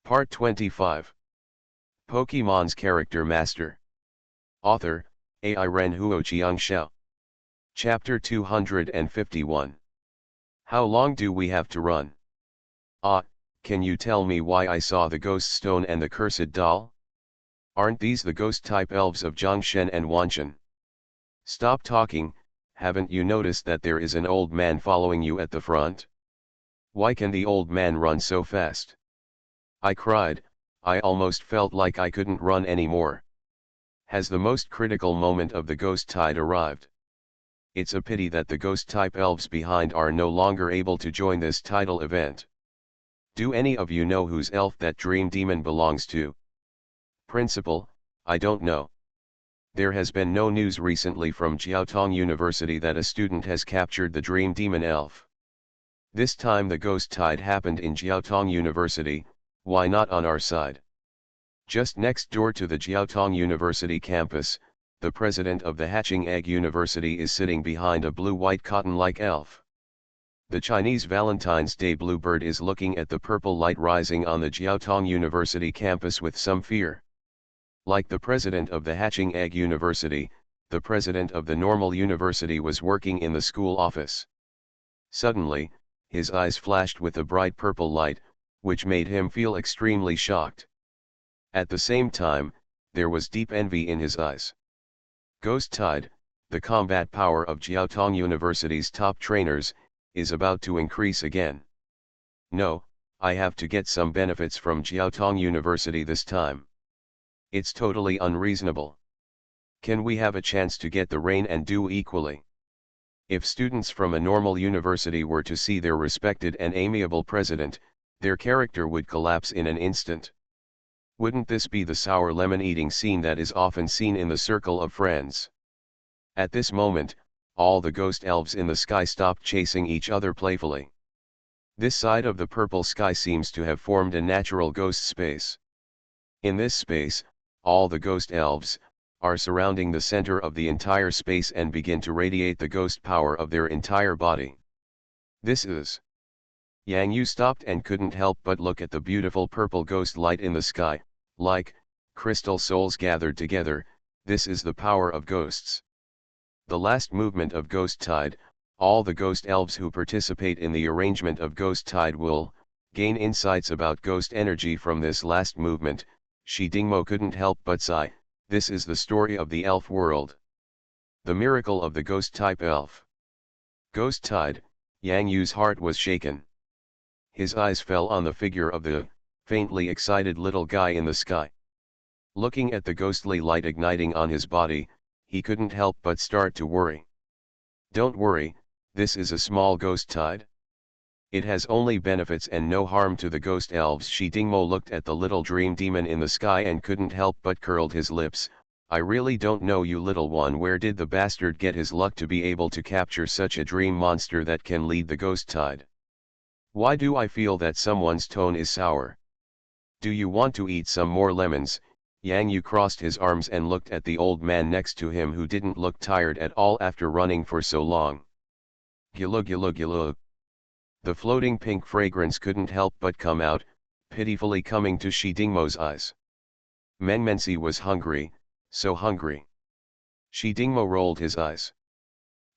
Part 25. Pokemon's Character Master. Author, Ai Ren Huoqiang Xiao. Chapter 251. How long do we have to run? Can you tell me why I saw the ghost stone and the cursed doll? Aren't these the ghost-type elves of Zhongshan and Wanshan? Stop talking, haven't you noticed that there is an old man following you at the front? Why can the old man run so fast? I cried, I almost felt like I couldn't run anymore. Has the most critical moment of the ghost tide arrived? It's a pity that the ghost-type elves behind are no longer able to join this tidal event. Do any of you know whose elf that dream demon belongs to? Principal, I don't know. There has been no news recently from Jiaotong University that a student has captured the dream demon elf. This time the ghost tide happened in Jiaotong University, why not on our side? Just next door to the Jiaotong University campus, the president of the Hatching Egg University is sitting behind a blue-white cotton-like elf. The Chinese Valentine's Day bluebird is looking at the purple light rising on the Jiaotong University campus with some fear. Like the president of the Hatching Egg University, the president of the Normal University was working in the school office. Suddenly, his eyes flashed with a bright purple light, which made him feel extremely shocked. At the same time, there was deep envy in his eyes. Ghost Tide, the combat power of Jiaotong University's top trainers, is about to increase again. No, I have to get some benefits from Jiaotong University this time. It's totally unreasonable. Can we have a chance to get the rain and dew equally? If students from a normal university were to see their respected and amiable president, their character would collapse in an instant. Wouldn't this be the sour lemon eating scene that is often seen in the circle of friends? At this moment, all the ghost elves in the sky stopped chasing each other playfully. This side of the purple sky seems to have formed a natural ghost space. In this space, all the ghost elves are surrounding the center of the entire space and begin to radiate the ghost power of their entire body. This is. Yang Yu stopped and couldn't help but look at the beautiful purple ghost light in the sky, like crystal souls gathered together. This is the power of ghosts. The last movement of Ghost Tide, all the ghost elves who participate in the arrangement of Ghost Tide will gain insights about ghost energy from this last movement. Shi Dingmo couldn't help but sigh, this is the story of the elf world. The miracle of the ghost-type elf. Ghost Tide, Yang Yu's heart was shaken. His eyes fell on the figure of the faintly excited little guy in the sky. Looking at the ghostly light igniting on his body, he couldn't help but start to worry. Don't worry, this is a small ghost tide. It has only benefits and no harm to the ghost elves. Shi Dingmo looked at the little dream demon in the sky and couldn't help but curled his lips. I really don't know, you little one, where did the bastard get his luck to be able to capture such a dream monster that can lead the ghost tide? Why do I feel that someone's tone is sour? Do you want to eat some more lemons? Yang Yu crossed his arms and looked at the old man next to him, who didn't look tired at all after running for so long. Gilug gilug gilug. The floating pink fragrance couldn't help but come out, pitifully coming to Shi Dingmo's eyes. Menmensi was hungry, so hungry. Shi Dingmo rolled his eyes.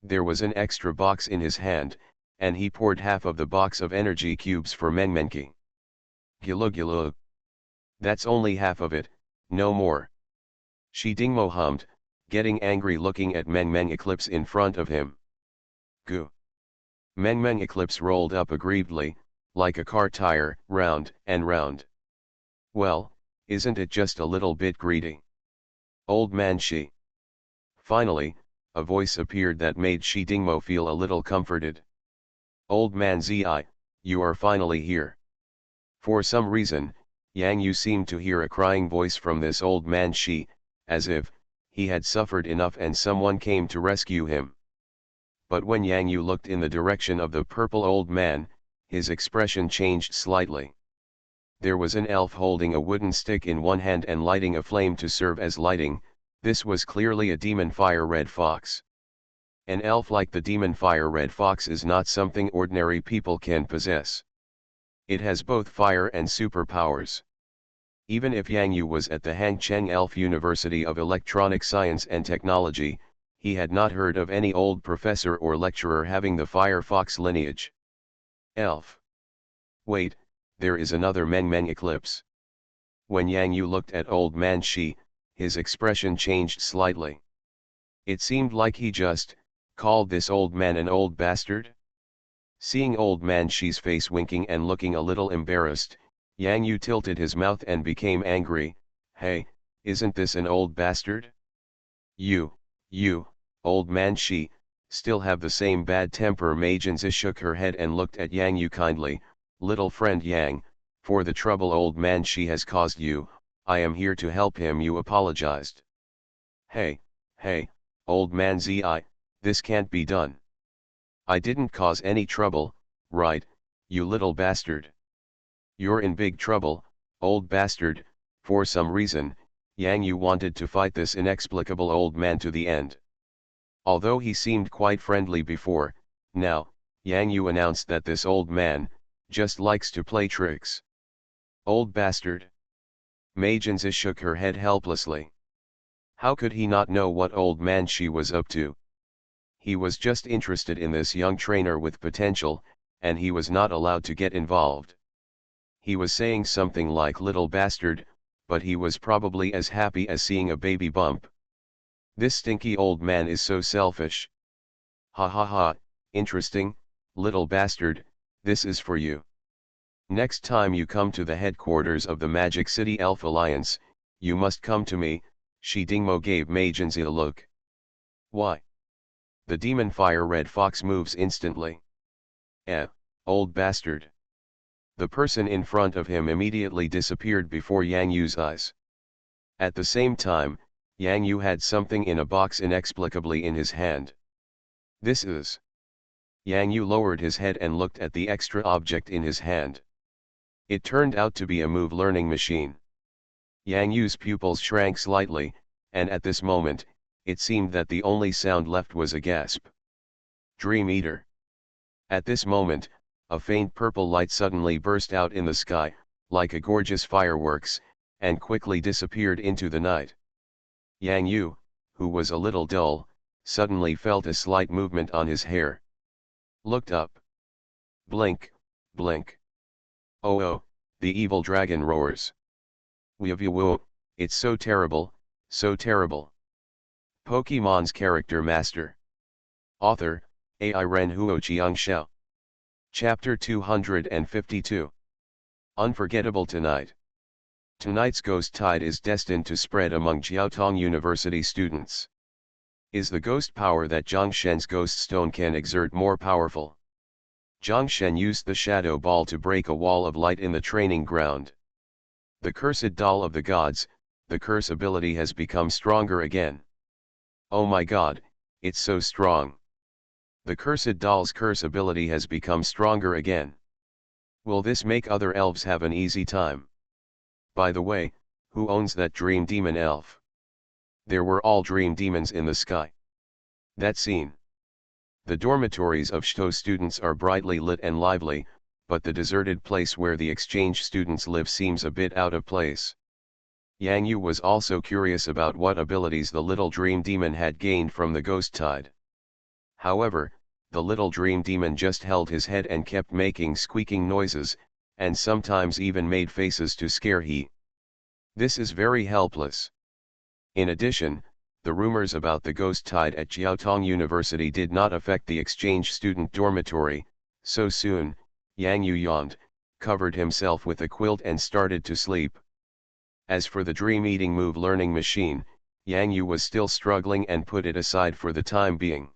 There was an extra box in his hand, and he poured half of the box of energy cubes for Menmenki. Gilug gilug. That's only half of it, no more. Shi Dingmo hummed, getting angry looking at Meng Eclipse in front of him. Goo. Meng Eclipse rolled up aggrievedly, like a car tire, round and round. Well, isn't it just a little bit greedy? Old man Shi. Finally, a voice appeared that made Shi Dingmo feel a little comforted. Old man Zi, you are finally here. For some reason, Yang Yu seemed to hear a crying voice from this old man Shi, as if he had suffered enough and someone came to rescue him. But when Yang Yu looked in the direction of the purple old man, his expression changed slightly. There was an elf holding a wooden stick in one hand and lighting a flame to serve as lighting. This was clearly a demon fire red fox. An elf like the demon fire red fox is not something ordinary people can possess. It has both fire and superpowers. Even if Yang Yu was at the Hangcheng Elf University of Electronic Science and Technology, he had not heard of any old professor or lecturer having the Firefox lineage. Elf. Wait, there is another Meng Meng eclipse. When Yang Yu looked at Old Man Shi, his expression changed slightly. It seemed like he just called this old man an old bastard. Seeing Old Man Shi's face winking and looking a little embarrassed, Yang Yu tilted his mouth and became angry. Hey, isn't this an old bastard? You, Old Man Shi, still have the same bad temper. Mei Jinzi shook her head and looked at Yang Yu kindly. Little friend Yang, for the trouble Old Man Shi has caused you, I am here to help him. You apologized. Hey, Old Man Zi, this can't be done. I didn't cause any trouble, right, you little bastard. You're in big trouble, old bastard. For some reason, Yang Yu wanted to fight this inexplicable old man to the end. Although he seemed quite friendly before, now, Yang Yu announced that this old man just likes to play tricks. Old bastard. Mei Jinzi shook her head helplessly. How could he not know what Old Man Shi was up to? He was just interested in this young trainer with potential, and he was not allowed to get involved. He was saying something like little bastard, but he was probably as happy as seeing a baby bump. This stinky old man is so selfish. Ha ha ha, interesting, little bastard, this is for you. Next time you come to the headquarters of the Magic City Elf Alliance, you must come to me. Shi Dingmo gave Mei Jinzi a look. Why? The demon fire red fox moves instantly. Old bastard. The person in front of him immediately disappeared before Yang Yu's eyes. At the same time, Yang Yu had something in a box inexplicably in his hand. This is. Yang Yu lowered his head and looked at the extra object in his hand. It turned out to be a move learning machine. Yang Yu's pupils shrank slightly, and at this moment, it seemed that the only sound left was a gasp. Dream Eater. At this moment, a faint purple light suddenly burst out in the sky, like a gorgeous fireworks, and quickly disappeared into the night. Yang Yu, who was a little dull, suddenly felt a slight movement on his hair. Looked up. Blink, blink. Oh, the evil dragon roars. Woo, it's so terrible, so terrible. Pokemon's Character Master. Author, AI Ren Huoqiang Xiao. Chapter 252. Unforgettable Tonight. Tonight's ghost tide is destined to spread among Jiaotong University students. Is the ghost power that Zhongshen's ghost stone can exert more powerful? Zhongshen used the shadow ball to break a wall of light in the training ground. The cursed doll of the gods, the curse ability has become stronger again. Oh my god, it's so strong. The cursed doll's curse ability has become stronger again. Will this make other elves have an easy time? By the way, who owns that dream demon elf? There were all dream demons in the sky. That scene. The dormitories of Shito students are brightly lit and lively, but the deserted place where the exchange students live seems a bit out of place. Yang Yu was also curious about what abilities the little dream demon had gained from the ghost tide. However, the little dream demon just held his head and kept making squeaking noises, and sometimes even made faces to scare he. This is very helpless. In addition, the rumors about the ghost tide at Jiaotong University did not affect the exchange student dormitory. So soon, Yang Yu yawned, covered himself with a quilt and started to sleep. As for the dream-eating move learning machine, Yang Yu was still struggling and put it aside for the time being.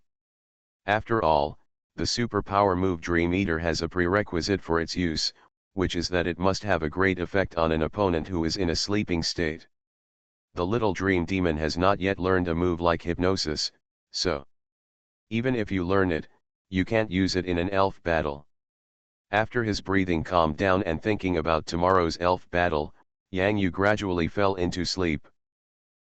After all, the superpower move Dream Eater has a prerequisite for its use, which is that it must have a great effect on an opponent who is in a sleeping state. The little dream demon has not yet learned a move like hypnosis, so even if you learn it, you can't use it in an elf battle. After his breathing calmed down and thinking about tomorrow's elf battle, Yang Yu gradually fell into sleep.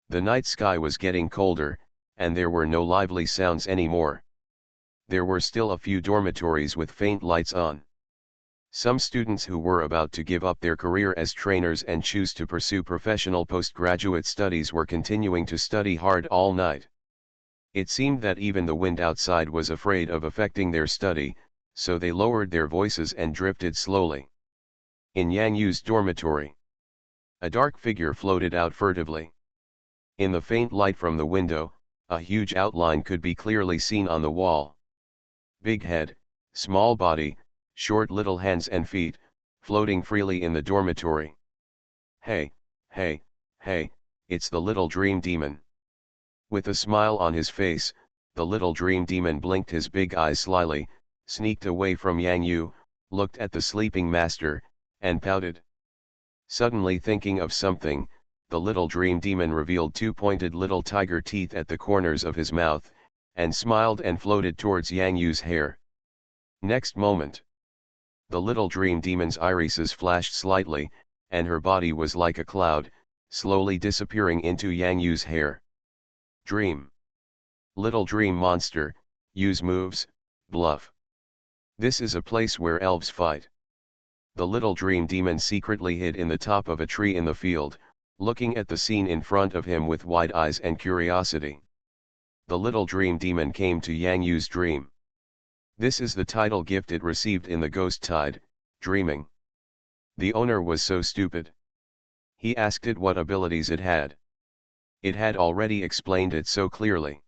The night sky was getting colder, and there were no lively sounds anymore. There were still a few dormitories with faint lights on. Some students who were about to give up their career as trainers and choose to pursue professional postgraduate studies were continuing to study hard all night. It seemed that even the wind outside was afraid of affecting their study, so they lowered their voices and drifted slowly. In Yang Yu's dormitory, a dark figure floated out furtively. In the faint light from the window, a huge outline could be clearly seen on the wall. Big head, small body, short little hands and feet, floating freely in the dormitory. Hey, hey, hey, it's the little dream demon. With a smile on his face, the little dream demon blinked his big eyes slyly, sneaked away from Yang Yu, looked at the sleeping master, and pouted. Suddenly thinking of something, the little dream demon revealed two pointed little tiger teeth at the corners of his mouth, and smiled and floated towards Yang Yu's hair. Next moment, the little dream demon's irises flashed slightly, and her body was like a cloud, slowly disappearing into Yang Yu's hair. Dream. Little dream monster, use moves, bluff. This is a place where elves fight. The little dream demon secretly hid in the top of a tree in the field, looking at the scene in front of him with wide eyes and curiosity. The little dream demon came to Yang Yu's dream. This is the title gift it received in the ghost tide, dreaming. The owner was so stupid. He asked it what abilities it had. It had already explained it so clearly.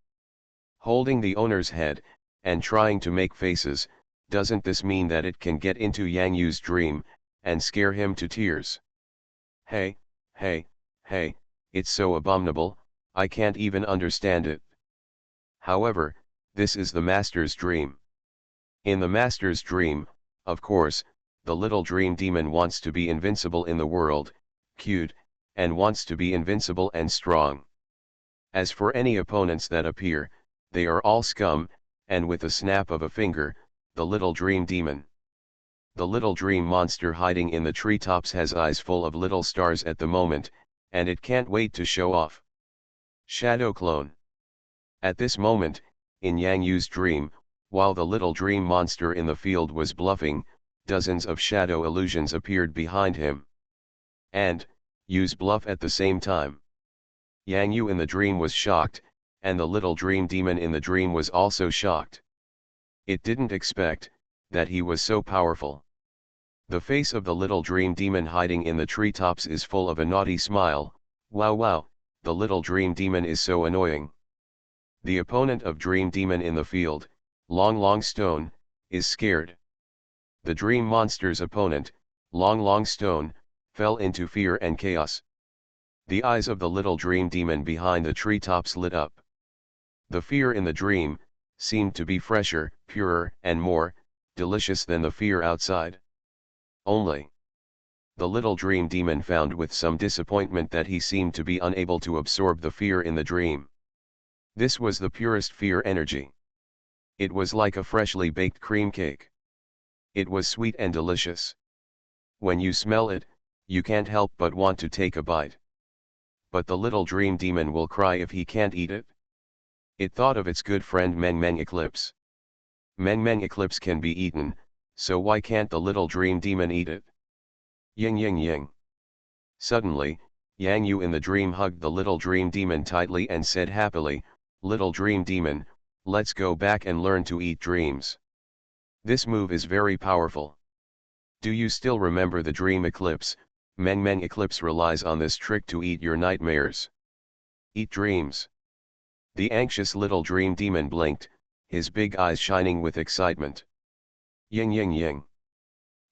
Holding the owner's head, and trying to make faces, doesn't this mean that it can get into Yang Yu's dream, and scare him to tears? Hey, hey, hey, it's so abominable, I can't even understand it. However, this is the master's dream. In the master's dream, of course, the little dream demon wants to be invincible in the world, cute, and wants to be invincible and strong. As for any opponents that appear, they are all scum, and with a snap of a finger, the little dream demon. The little dream monster hiding in the treetops has eyes full of little stars at the moment, and it can't wait to show off. Shadow clone. At this moment, in Yang Yu's dream, while the little dream monster in the field was bluffing, dozens of shadow illusions appeared behind him. And, use bluff at the same time. Yang Yu in the dream was shocked, and the little dream demon in the dream was also shocked. It didn't expect that he was so powerful. The face of the little dream demon hiding in the treetops is full of a naughty smile. Wow wow, the little dream demon is so annoying. The opponent of dream demon in the field, Long Stone, is scared. The dream monster's opponent, Long Stone, fell into fear and chaos. The eyes of the little dream demon behind the treetops lit up. The fear in the dream seemed to be fresher, purer, and more delicious than the fear outside. Only, the little dream demon found with some disappointment that he seemed to be unable to absorb the fear in the dream. This was the purest fear energy. It was like a freshly baked cream cake. It was sweet and delicious. When you smell it, you can't help but want to take a bite. But the little dream demon will cry if he can't eat it. It thought of its good friend Meng Eclipse. Meng Eclipse can be eaten, so why can't the little dream demon eat it? Ying ying ying. Suddenly, Yang Yu in the dream hugged the little dream demon tightly and said happily, "Little dream demon, let's go back and learn to eat dreams. This move is very powerful. Do you still remember the dream eclipse? Meng Eclipse relies on this trick to eat your nightmares. Eat dreams." The anxious little dream demon blinked, his big eyes shining with excitement. Ying ying ying.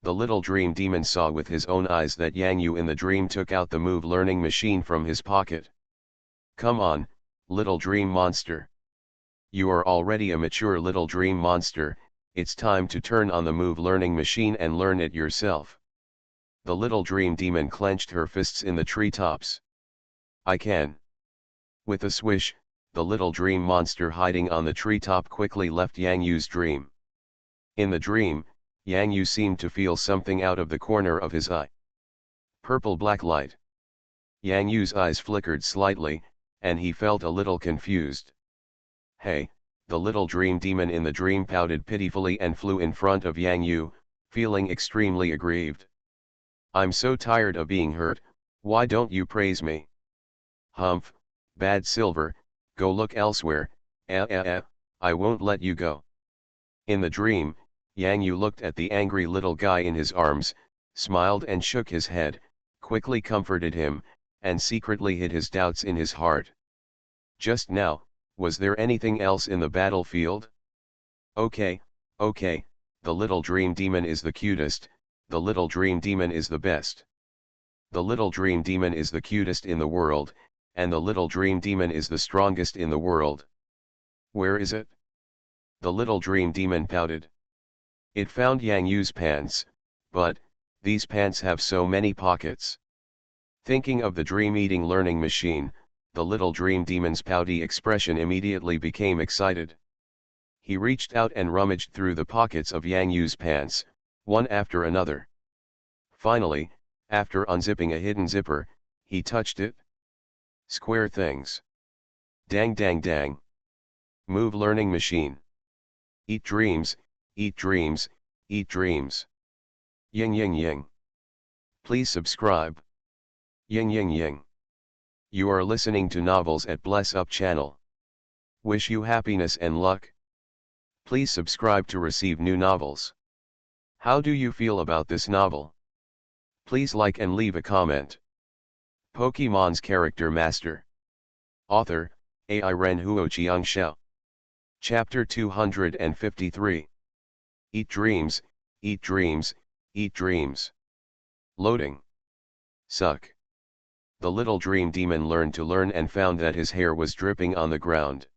The little dream demon saw with his own eyes that Yang Yu in the dream took out the move learning machine from his pocket. Come on, little dream monster. You are already a mature little dream monster, it's time to turn on the move learning machine and learn it yourself. The little dream demon clenched her fists in the treetops. I can. With a swish, the little dream monster hiding on the treetop quickly left Yang Yu's dream. In the dream, Yang Yu seemed to feel something out of the corner of his eye. Purple-black light. Yang Yu's eyes flickered slightly, and he felt a little confused. Hey, the little dream demon in the dream pouted pitifully and flew in front of Yang Yu, feeling extremely aggrieved. I'm so tired of being hurt, why don't you praise me? Humph, bad Silver, go look elsewhere, I won't let you go. In the dream, Yang Yu looked at the angry little guy in his arms, smiled and shook his head, quickly comforted him, and secretly hid his doubts in his heart. Just now, was there anything else in the battlefield? Okay, the little dream demon is the cutest, the little dream demon is the best. The little dream demon is the cutest in the world, and the little dream demon is the strongest in the world. Where is it? The little dream demon pouted. It found Yang Yu's pants, but, these pants have so many pockets. Thinking of the dream-eating learning machine, the little dream demon's pouty expression immediately became excited. He reached out and rummaged through the pockets of Yang Yu's pants, one after another. Finally, after unzipping a hidden zipper, he touched it. Square things. Dang dang dang. Move learning machine. Eat dreams, eat dreams, eat dreams. Ying ying ying. Please subscribe. Ying ying ying. You are listening to Novels at Bless Up channel. Wish you happiness and luck. Please subscribe to receive new novels. How do you feel about this novel? Please like and leave a comment. Pokemon's Character Master. Author, Ai Ren Huoqiang Xiao. Chapter 253. Eat dreams, eat dreams, eat dreams. Loading. Suck. The little dream demon learned to learn and found that his hair was dripping on the ground.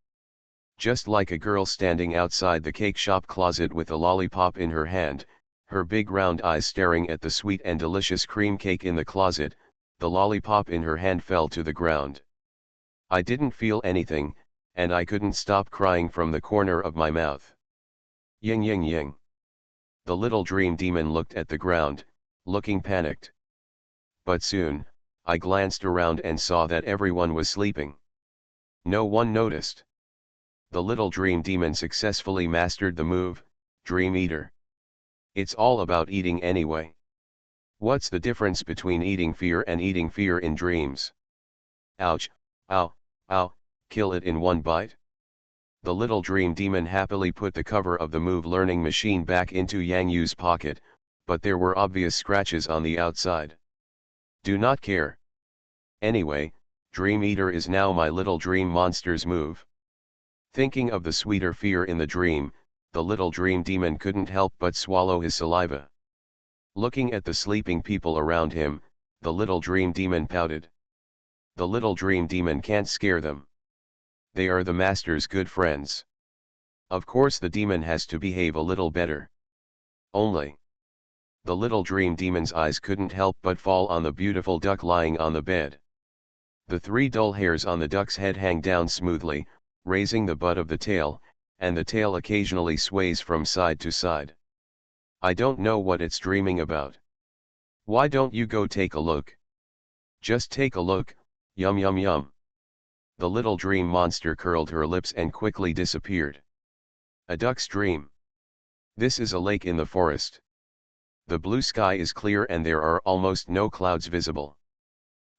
Just like a girl standing outside the cake shop closet with a lollipop in her hand, her big round eyes staring at the sweet and delicious cream cake in the closet, the lollipop in her hand fell to the ground. I didn't feel anything, and I couldn't stop crying from the corner of my mouth. Ying ying ying. The little dream demon looked at the ground, looking panicked. But soon, I glanced around and saw that everyone was sleeping. No one noticed. The little dream demon successfully mastered the move, Dream Eater. It's all about eating anyway. What's the difference between eating fear and eating fear in dreams? Ouch, ow, ow, kill it in one bite? The little dream demon happily put the cover of the move learning machine back into Yang Yu's pocket, but there were obvious scratches on the outside. Do not care. Anyway, Dream Eater is now my little dream monster's move. Thinking of the sweeter fear in the dream, the little dream demon couldn't help but swallow his saliva. Looking at the sleeping people around him, the little dream demon pouted. The little dream demon can't scare them. They are the master's good friends. Of course the demon has to behave a little better. Only. The little dream demon's eyes couldn't help but fall on the beautiful duck lying on the bed. The three dull hairs on the duck's head hang down smoothly, raising the butt of the tail, and the tail occasionally sways from side to side. I don't know what it's dreaming about. Why don't you go take a look? Just take a look, yum yum yum. The little dream monster curled her lips and quickly disappeared. A duck's dream. This is a lake in the forest. The blue sky is clear and there are almost no clouds visible.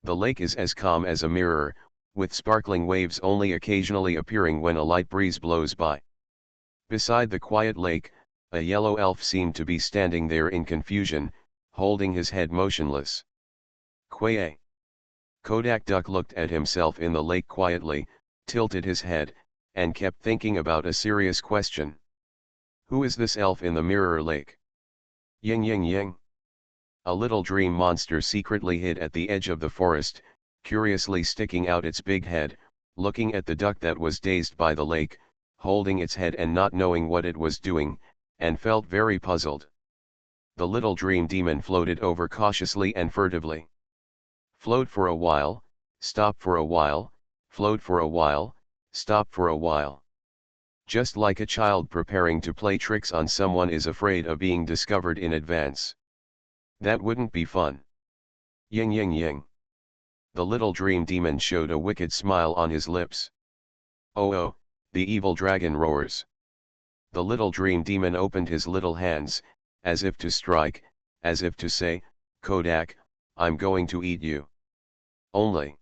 The lake is as calm as a mirror, with sparkling waves only occasionally appearing when a light breeze blows by. Beside the quiet lake, a yellow elf seemed to be standing there in confusion, holding his head motionless. Quaye. Kodak Duck looked at himself in the lake quietly, tilted his head, and kept thinking about a serious question. Who is this elf in the mirror lake? Ying ying ying. A little dream monster secretly hid at the edge of the forest, curiously sticking out its big head, looking at the duck that was dazed by the lake, holding its head and not knowing what it was doing, and felt very puzzled. The little dream demon floated over cautiously and furtively. Float for a while, stop for a while, float for a while, stop for a while. Just like a child preparing to play tricks on someone is afraid of being discovered in advance. That wouldn't be fun. Ying ying ying. The little dream demon showed a wicked smile on his lips. Oh, the evil dragon roars. The little dream demon opened his little hands, as if to strike, as if to say, Kodak, I'm going to eat you. Only.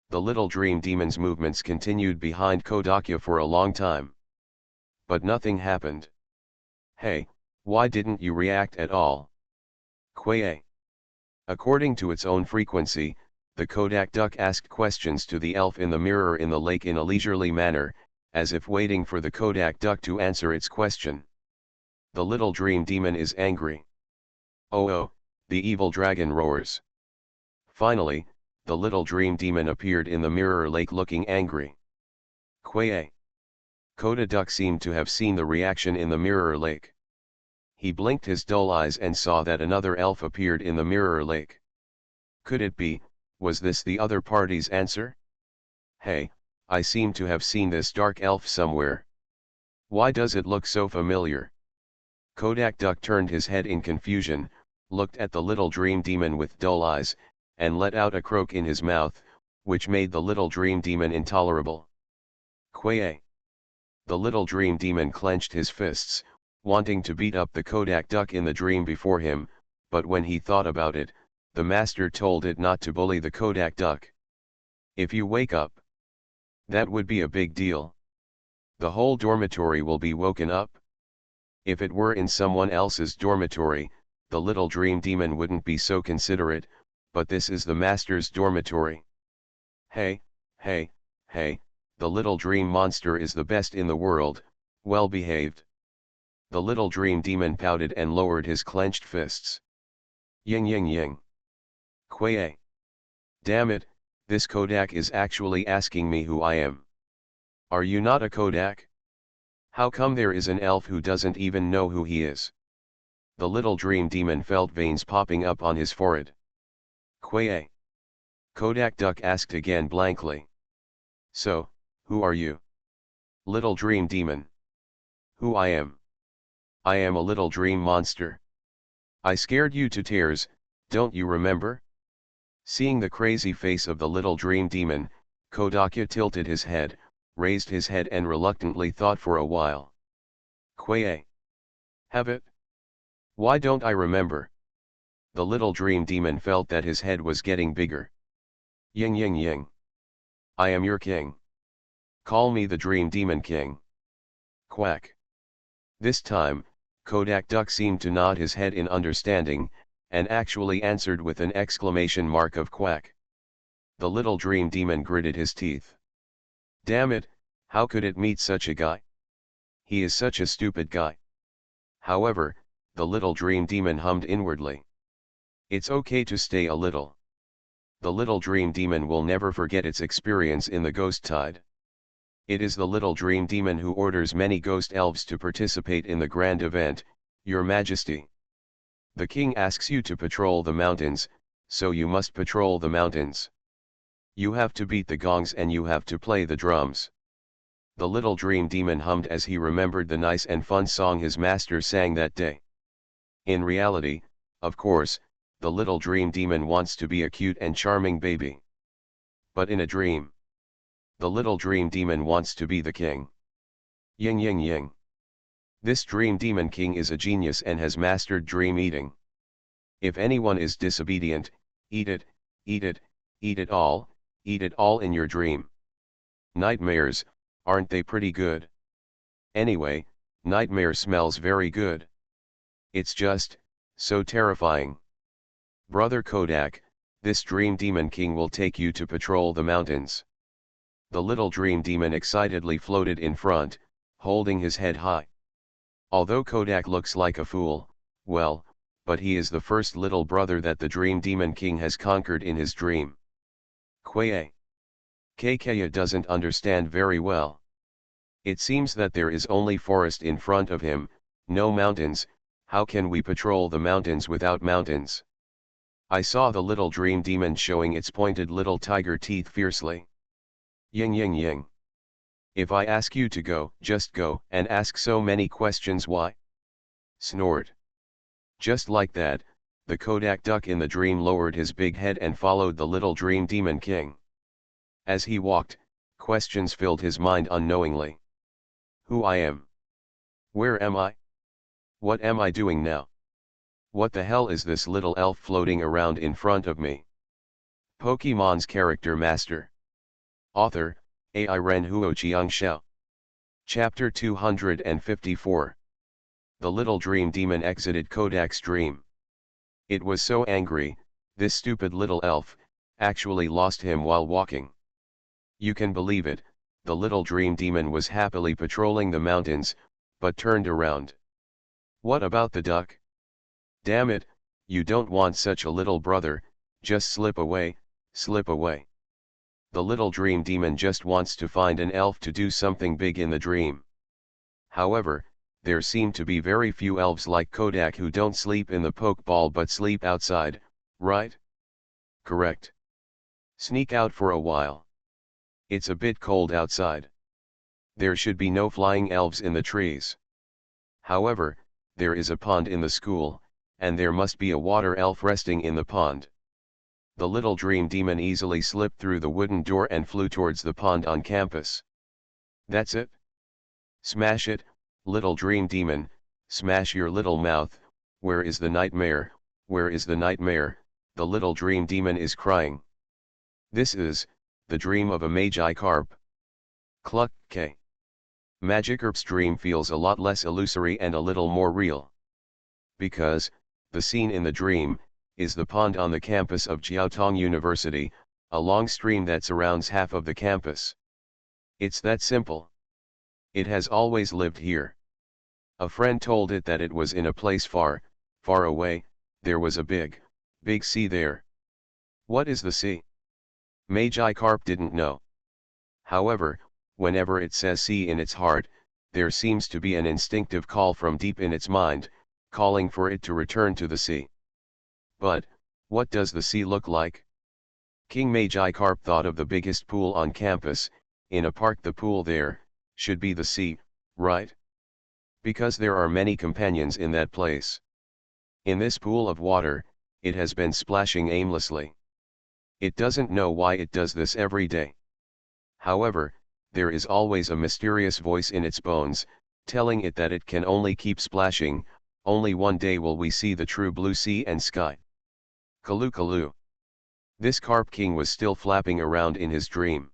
The little dream demon's movements continued behind Kodakya for a long time. But nothing happened. Hey, why didn't you react at all? Quaye. According to its own frequency, the Kodak duck asked questions to the elf in the mirror in the lake in a leisurely manner, as if waiting for the Kodak duck to answer its question. The little dream demon is angry. Oh, the evil dragon roars. Finally, the little dream demon appeared in the mirror lake looking angry. Quaye. Koda duck seemed to have seen the reaction in the mirror lake. He blinked his dull eyes and saw that another elf appeared in the mirror lake. Could it be, was this the other party's answer? Hey, I seem to have seen this dark elf somewhere. Why does it look so familiar? Kodak duck turned his head in confusion, looked at the little dream demon with dull eyes, and let out a croak in his mouth, which made the little dream demon intolerable. Quaye. The little dream demon clenched his fists, wanting to beat up the Kodak duck in the dream before him, but when he thought about it, the master told it not to bully the Kodak duck. If you wake up, that would be a big deal. The whole dormitory will be woken up. If it were in someone else's dormitory, the little dream demon wouldn't be so considerate, but this is the master's dormitory. Hey, hey, hey, the little dream monster is the best in the world, well behaved. The little dream demon pouted and lowered his clenched fists. Ying ying ying. Quaye. Damn it, this Kodak is actually asking me who I am. Are you not a Kodak? How come there is an elf who doesn't even know who he is? The little dream demon felt veins popping up on his forehead. Quaye. Kodak duck asked again blankly. So, who are you? Little dream demon. Who I am? I am a little dream monster. I scared you to tears, don't you remember? Seeing the crazy face of the little dream demon, Kodakya tilted his head, raised his head and reluctantly thought for a while. Quaye. Have it? Why don't I remember? The little dream demon felt that his head was getting bigger. Ying ying ying. I am your king. Call me the dream demon king. Quack. This time, Kodak duck seemed to nod his head in understanding, and actually answered with an exclamation mark of quack. The little dream demon gritted his teeth. Damn it, how could it meet such a guy? He is such a stupid guy. However, the little dream demon hummed inwardly. It's okay to stay a little. The little dream demon will never forget its experience in the ghost tide. It is the little dream demon who orders many ghost elves to participate in the grand event, Your Majesty. The king asks you to patrol the mountains, so you must patrol the mountains. You have to beat the gongs and you have to play the drums. The little dream demon hummed as he remembered the nice and fun song his master sang that day. In reality, of course, the little dream demon wants to be a cute and charming baby. But in a dream, the little dream demon wants to be the king. Ying ying ying. This dream demon king is a genius and has mastered dream eating. If anyone is disobedient, eat it, eat it, eat it all in your dream. Nightmares, aren't they pretty good? Anyway, nightmare smells very good. It's just, so terrifying. Brother Kodak, this dream demon king will take you to patrol the mountains. The little dream demon excitedly floated in front, holding his head high. Although Kodak looks like a fool, well, but he is the first little brother that the dream demon king has conquered in his dream. Quaye. Kakaya doesn't understand very well. It seems that there is only forest in front of him, no mountains. How can we patrol the mountains without mountains? I saw the little dream demon showing its pointed little tiger teeth fiercely. Ying ying ying. If I ask you to go, just go, and ask so many questions why? Snort. Just like that, the Kodak duck in the dream lowered his big head and followed the little dream demon king. As he walked, questions filled his mind unknowingly. Who I am? Where am I? What am I doing now? What the hell is this little elf floating around in front of me? Pokemon's Character Master. Author, AI Ren Huo Shao. Chapter 254. The Little Dream Demon exited Kodak's dream. It was so angry, this stupid little elf, actually lost him while walking. You can believe it, the Little Dream Demon was happily patrolling the mountains, but turned around. What about the duck? Damn it, you don't want such a little brother, just slip away, slip away. The Little Dream Demon just wants to find an elf to do something big in the dream. However, there seem to be very few elves like Kodak who don't sleep in the Pokeball but sleep outside, right? Correct. Sneak out for a while. It's a bit cold outside. There should be no flying elves in the trees. However, there is a pond in the school, and there must be a water elf resting in the pond. The Little Dream Demon easily slipped through the wooden door and flew towards the pond on campus. That's it? Smash it, Little Dream Demon, smash your little mouth. Where is the nightmare, where is the nightmare? The Little Dream Demon is crying. This is the dream of a Magikarp. Cluck K. Magikarp's dream feels a lot less illusory and a little more real. Because, the scene in the dream, is the pond on the campus of Jiaotong University, a long stream that surrounds half of the campus. It's that simple. It has always lived here. A friend told it that it was in a place far, far away. There was a big, big sea there. What is the sea? Magikarp didn't know. However, whenever it says sea in its heart, there seems to be an instinctive call from deep in its mind, calling for it to return to the sea. But, what does the sea look like? King Magikarp thought of the biggest pool on campus. In a park, the pool there should be the sea, right? Because there are many companions in that place. In this pool of water, it has been splashing aimlessly. It doesn't know why it does this every day. However, there is always a mysterious voice in its bones, telling it that it can only keep splashing. Only one day will we see the true blue sea and sky. Kalu Kalu. This Carp King was still flapping around in his dream.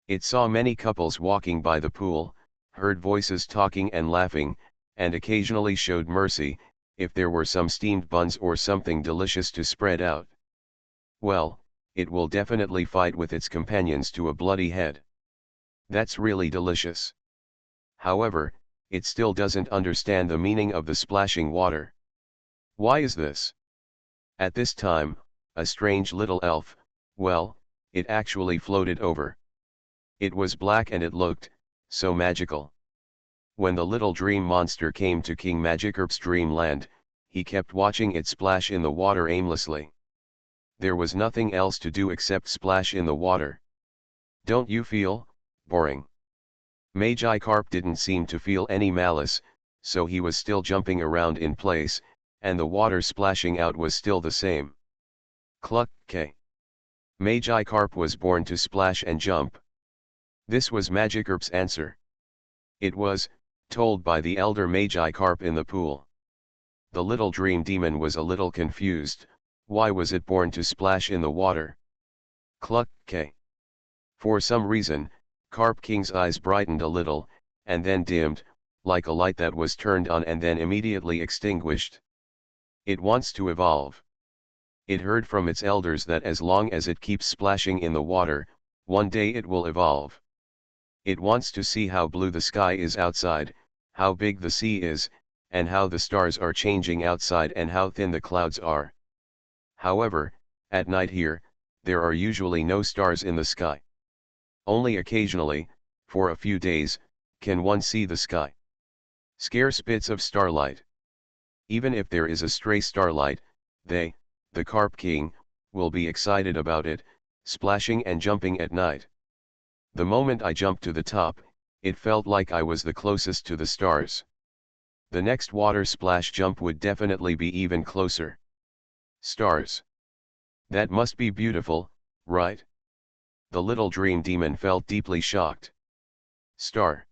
It saw many couples walking by the pool, heard voices talking and laughing, and occasionally showed mercy, if there were some steamed buns or something delicious to spread out. Well, it will definitely fight with its companions to a bloody head. That's really delicious. However, it still doesn't understand the meaning of the splashing water. Why is this? At this time, a strange little elf, well, it actually floated over. It was black and it looked so magical. When the little dream monster came to King Magikarp's dreamland, he kept watching it splash in the water aimlessly. There was nothing else to do except splash in the water. Don't you feel boring? Magikarp didn't seem to feel any malice, so he was still jumping around in place, and the water splashing out was still the same. Cluck K. Magikarp was born to splash and jump. This was Magikarp's answer. It was told by the elder Magikarp in the pool. The Little Dream Demon was a little confused. Why was it born to splash in the water? Cluck K. For some reason, Carp King's eyes brightened a little, and then dimmed, like a light that was turned on and then immediately extinguished. It wants to evolve. It heard from its elders that as long as it keeps splashing in the water, one day it will evolve. It wants to see how blue the sky is outside, how big the sea is, and how the stars are changing outside and how thin the clouds are. However, at night here, there are usually no stars in the sky. Only occasionally, for a few days, can one see the sky. Scarce bits of starlight. Even if there is a stray starlight, they, the Carp King, will be excited about it, splashing and jumping at night. The moment I jumped to the top, it felt like I was the closest to the stars. The next water splash jump would definitely be even closer. Stars. That must be beautiful, right? The Little Dream Demon felt deeply shocked. Star.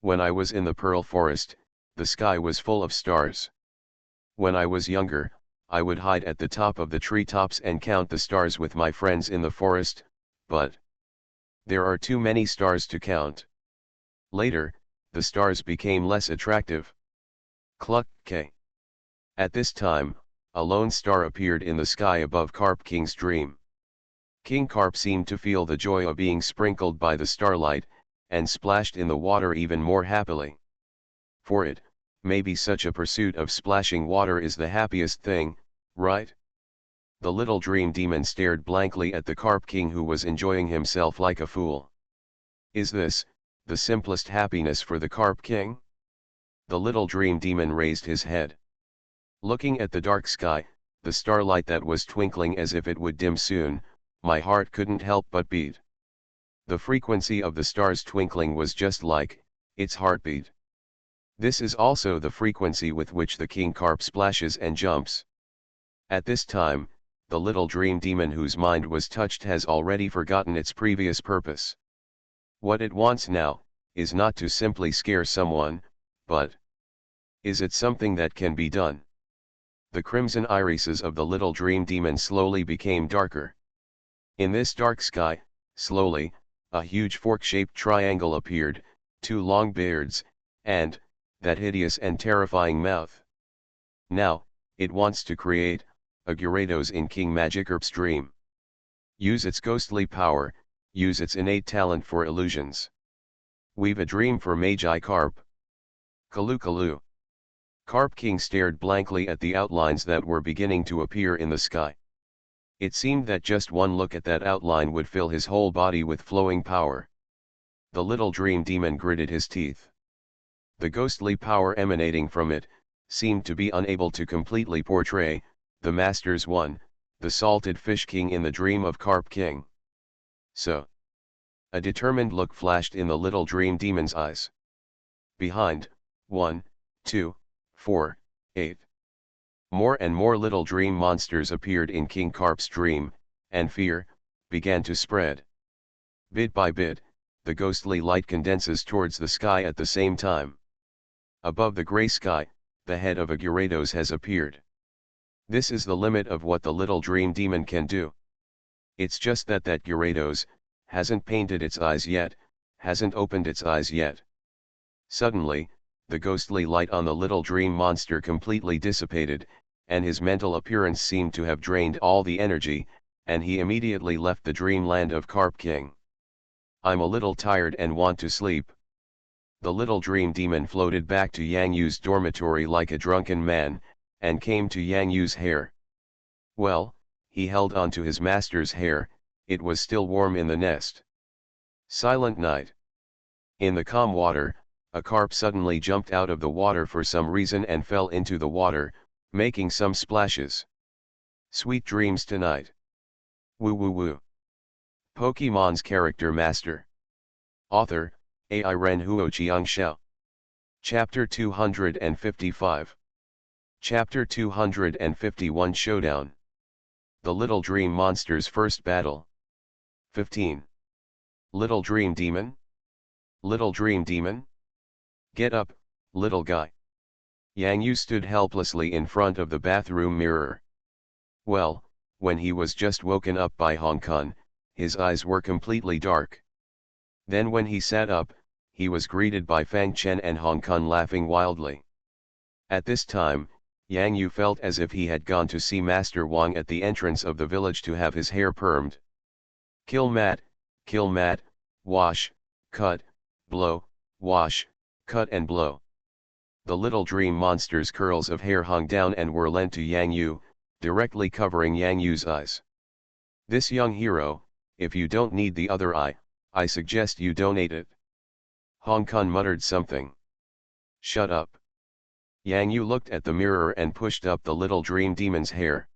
When I was in the Pearl Forest, the sky was full of stars. When I was younger, I would hide at the top of the treetops and count the stars with my friends in the forest, but there are too many stars to count. Later, the stars became less attractive. Cluck K. At this time, a lone star appeared in the sky above Carp King's dream. King Carp seemed to feel the joy of being sprinkled by the starlight, and splashed in the water even more happily. For it, maybe such a pursuit of splashing water is the happiest thing, right? The little dream demon stared blankly at the Carp King, who was enjoying himself like a fool. Is this the simplest happiness for the Carp King? The little dream demon raised his head. Looking at the dark sky, the starlight that was twinkling as if it would dim soon, my heart couldn't help but beat. The frequency of the star's twinkling was just like its heartbeat. This is also the frequency with which the king carp splashes and jumps. At this time, the little dream demon whose mind was touched has already forgotten its previous purpose. What it wants now is not to simply scare someone, but is it something that can be done? The crimson irises of the little dream demon slowly became darker. In this dark sky, slowly, a huge fork-shaped triangle appeared, two long beards, and that hideous and terrifying mouth. Now, it wants to create a Gyarados in King Magikarp's dream. Use its ghostly power, use its innate talent for illusions. Weave a dream for Magikarp. Kalu Kalu. Carp King stared blankly at the outlines that were beginning to appear in the sky. It seemed that just one look at that outline would fill his whole body with flowing power. The little dream demon gritted his teeth. The ghostly power emanating from it seemed to be unable to completely portray the Master's one, the salted fish king in the dream of Carp King. So, a determined look flashed in the little dream demon's eyes. Behind, 1, 2, 4, 8. More and more little dream monsters appeared in King Carp's dream, and fear began to spread. Bit by bit, the ghostly light condenses towards the sky at the same time. Above the gray sky, the head of a Gyarados has appeared. This is the limit of what the little dream demon can do. It's just that Gyarados hasn't painted its eyes yet, hasn't opened its eyes yet. Suddenly, the ghostly light on the little dream monster completely dissipated, and his mental appearance seemed to have drained all the energy, and he immediately left the dreamland of Carp King. I'm a little tired and want to sleep. The little dream demon floated back to Yang Yu's dormitory like a drunken man, and came to Yang Yu's hair. Well, he held on to his master's hair, it was still warm in the nest. Silent night. In the calm water, a carp suddenly jumped out of the water for some reason and fell into the water, making some splashes. Sweet dreams tonight. Woo woo woo. Pokemon's Character Master. Author, Ai Ren Huoqiang Xiao. Chapter 255. Chapter 251 Showdown. The Little Dream Monster's First Battle. 15. Little Dream Demon? Little Dream Demon? Get up, little guy. Yang Yu stood helplessly in front of the bathroom mirror. Well, when he was just woken up by Hong Kong, his eyes were completely dark. Then when he sat up, he was greeted by Fang Chen and Hong Kong laughing wildly. At this time, Yang Yu felt as if he had gone to see Master Wang at the entrance of the village to have his hair permed. Kill mat, wash, cut, blow, wash, cut and blow. The little dream monster's curls of hair hung down and were lent to Yang Yu, directly covering Yang Yu's eyes. This young hero, if you don't need the other eye, I suggest you donate it. Hong Kong muttered something. Shut up. Yang Yu looked at the mirror and pushed up the little dream demon's hair.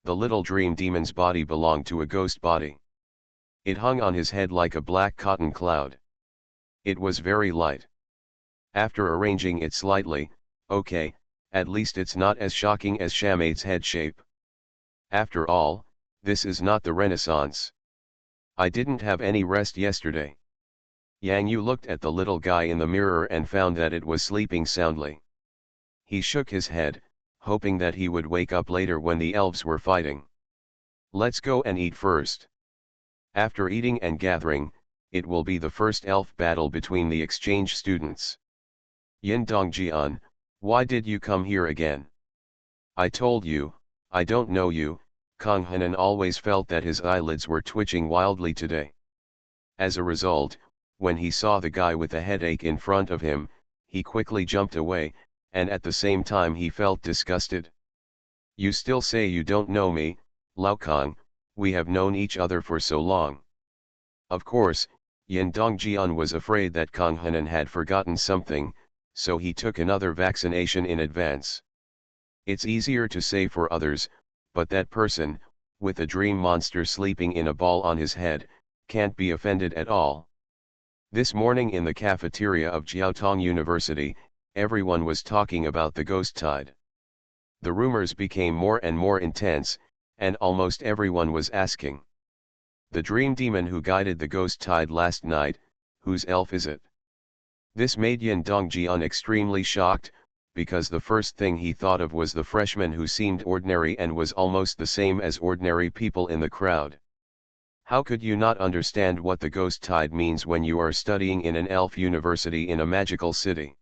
The little dream demon's body belonged to a ghost body. It hung on his head like a black cotton cloud. It was very light. After arranging it slightly, okay, at least it's not as shocking as Shamate's head shape. After all, this is not the Renaissance. I didn't have any rest yesterday. Yang Yu looked at the little guy in the mirror and found that it was sleeping soundly. He shook his head, hoping that he would wake up later when the elves were fighting. Let's go and eat first. After eating and gathering, it will be the first elf battle between the exchange students. Yin Dongjian, why did you come here again? I told you, I don't know you. Kang Hanan always felt that his eyelids were twitching wildly today. As a result, when he saw the guy with a headache in front of him, he quickly jumped away, and at the same time he felt disgusted. You still say you don't know me, Lao Kang, we have known each other for so long. Of course, Yin Dongjian was afraid that Kang Hanan had forgotten something, so he took another vaccination in advance. It's easier to say for others, but that person, with a dream monster sleeping in a ball on his head, can't be offended at all. This morning in the cafeteria of Jiaotong University, everyone was talking about the ghost tide. The rumors became more and more intense, and almost everyone was asking. The dream demon who guided the ghost tide last night, whose elf is it? This made Yin Dongjian extremely shocked, because the first thing he thought of was the freshman who seemed ordinary and was almost the same as ordinary people in the crowd. How could you not understand what the ghost tide means when you are studying in an elf university in a magical city?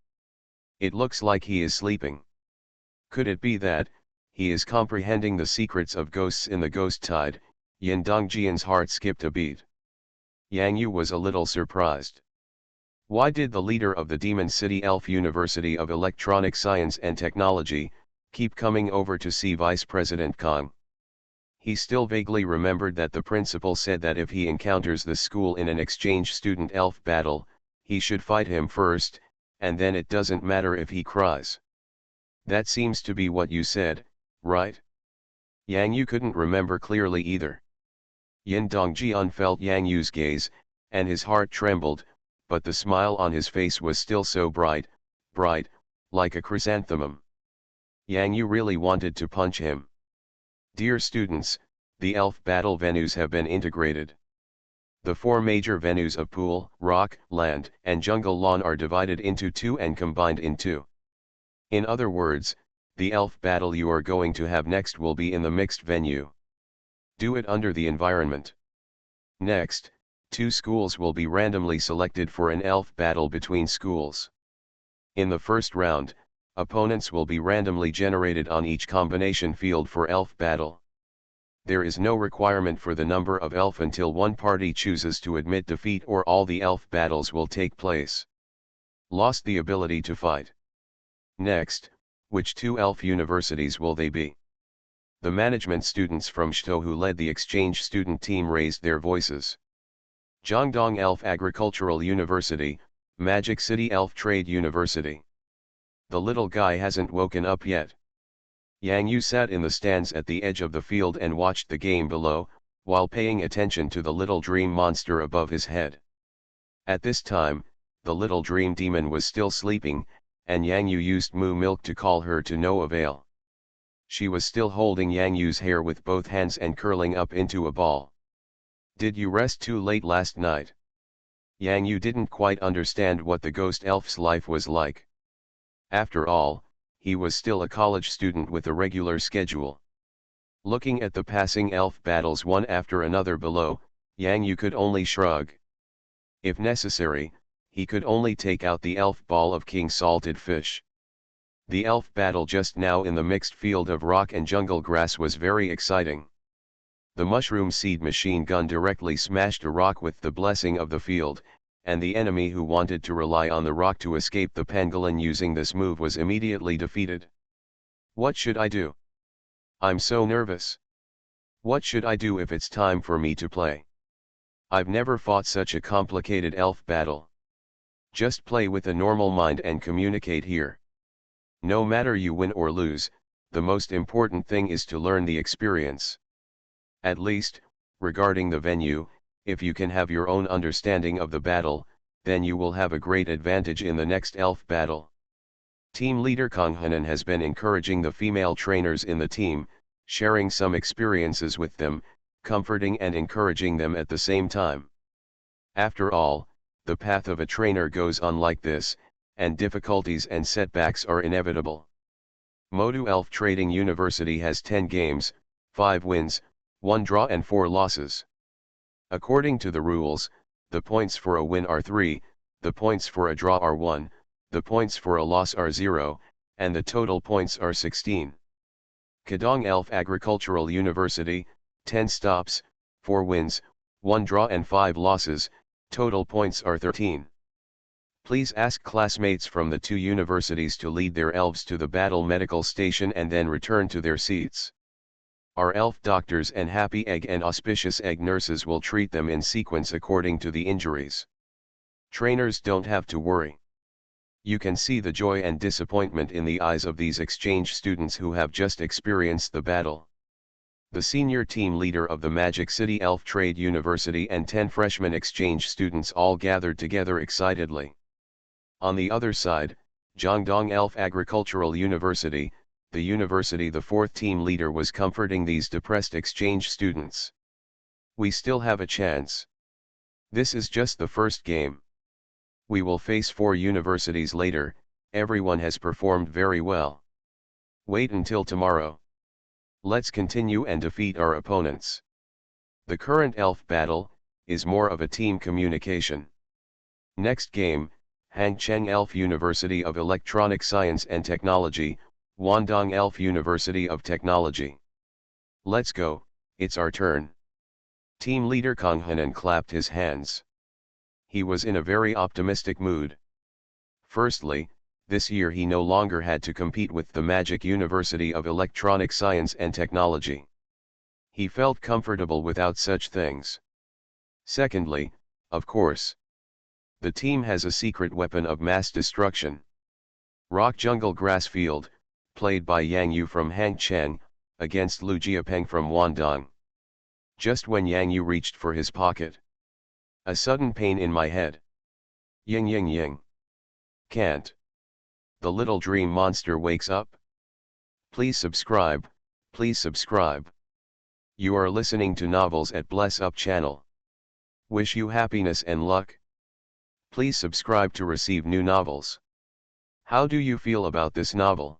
It looks like he is sleeping. Could it be that he is comprehending the secrets of ghosts in the ghost tide? Yin Dongjian's heart skipped a beat. Yang Yu was a little surprised. Why did the leader of the Demon City Elf University of Electronic Science and Technology keep coming over to see Vice President Kang? He still vaguely remembered that the principal said that if he encounters the school in an exchange student elf battle, he should fight him first, and then it doesn't matter if he cries. That seems to be what you said, right? Yang Yu couldn't remember clearly either. Yin Dongjian felt Yang Yu's gaze, and his heart trembled, but the smile on his face was still so bright, like a chrysanthemum. Yang Yu really wanted to punch him. Dear students, the elf battle venues have been integrated. The 4 major venues of pool, rock, land, and jungle lawn are divided into 2 and combined in 2. In other words, the elf battle you are going to have next will be in the mixed venue. Do it under the environment. Next, 2 schools will be randomly selected for an elf battle between schools. In the first round, opponents will be randomly generated on each combination field for elf battle. There is no requirement for the number of elf until one party chooses to admit defeat or all the elf battles will take place. Lost the ability to fight. Next, which 2 elf universities will they be? The management students from Shito who led the exchange student team raised their voices. Jiangdong Elf Agricultural University, Magic City Elf Trade University. The little guy hasn't woken up yet. Yang Yu sat in the stands at the edge of the field and watched the game below, while paying attention to the little dream monster above his head. At this time, the little dream demon was still sleeping, and Yang Yu used moo milk to call her to no avail. She was still holding Yang Yu's hair with both hands and curling up into a ball. Did you rest too late last night? Yang Yu didn't quite understand what the ghost elf's life was like. After all, he was still a college student with a regular schedule. Looking at the passing elf battles one after another below, Yang Yu could only shrug. If necessary, he could only take out the elf ball of king salted fish. The elf battle just now in the mixed field of rock and jungle grass was very exciting. The mushroom seed machine gun directly smashed a rock with the blessing of the field, and the enemy who wanted to rely on the rock to escape the pangolin using this move was immediately defeated. What should I do? I'm so nervous. What should I do if it's time for me to play? I've never fought such a complicated elf battle. Just play with a normal mind and communicate here. No matter you win or lose, the most important thing is to learn the experience. At least, regarding the venue, if you can have your own understanding of the battle, then you will have a great advantage in the next elf battle. Team leader Kang Hanan has been encouraging the female trainers in the team, sharing some experiences with them, comforting and encouraging them at the same time. After all, the path of a trainer goes on like this, and difficulties and setbacks are inevitable. Modu Elf Trading University has 10 games, 5 wins, 1 draw and 4 losses. According to the rules, the points for a win are 3, the points for a draw are 1, the points for a loss are 0, and the total points are 16. Kadong Elf Agricultural University, 10 stops, 4 wins, 1 draw and 5 losses, total points are 13. Please ask classmates from the 2 universities to lead their elves to the battle medical station and then return to their seats. Our elf doctors and happy egg and auspicious egg nurses will treat them in sequence according to the injuries. Trainers don't have to worry. You can see the joy and disappointment in the eyes of these exchange students who have just experienced the battle. The senior team leader of the Magic City Elf Trade University and 10 freshman exchange students all gathered together excitedly. On the other side, Jiangdong Elf Agricultural University, the university the 4th team leader was comforting these depressed exchange students. We still have a chance. This is just the first game. We will face 4 universities later, everyone has performed very well. Wait until tomorrow. Let's continue and defeat our opponents. The current elf battle is more of a team communication. Next game, Hangcheng Elf University of Electronic Science and Technology, Wandong Elf University of Technology. Let's go, it's our turn. Team leader Kang Hanan clapped his hands. He was in a very optimistic mood. Firstly, this year he no longer had to compete with the Magic University of Electronic Science and Technology. He felt comfortable without such things. Secondly, of course, the team has a secret weapon of mass destruction. Rock Jungle Grass Field, played by Yang Yu from Hangcheng, against Lu Jiapeng from Wandong. Just when Yang Yu reached for his pocket. A sudden pain in my head. Ying ying ying. Can't. The little dream monster wakes up. Please subscribe, please subscribe. You are listening to Novels at Bless Up channel. Wish you happiness and luck. Please subscribe to receive new novels. How do you feel about this novel?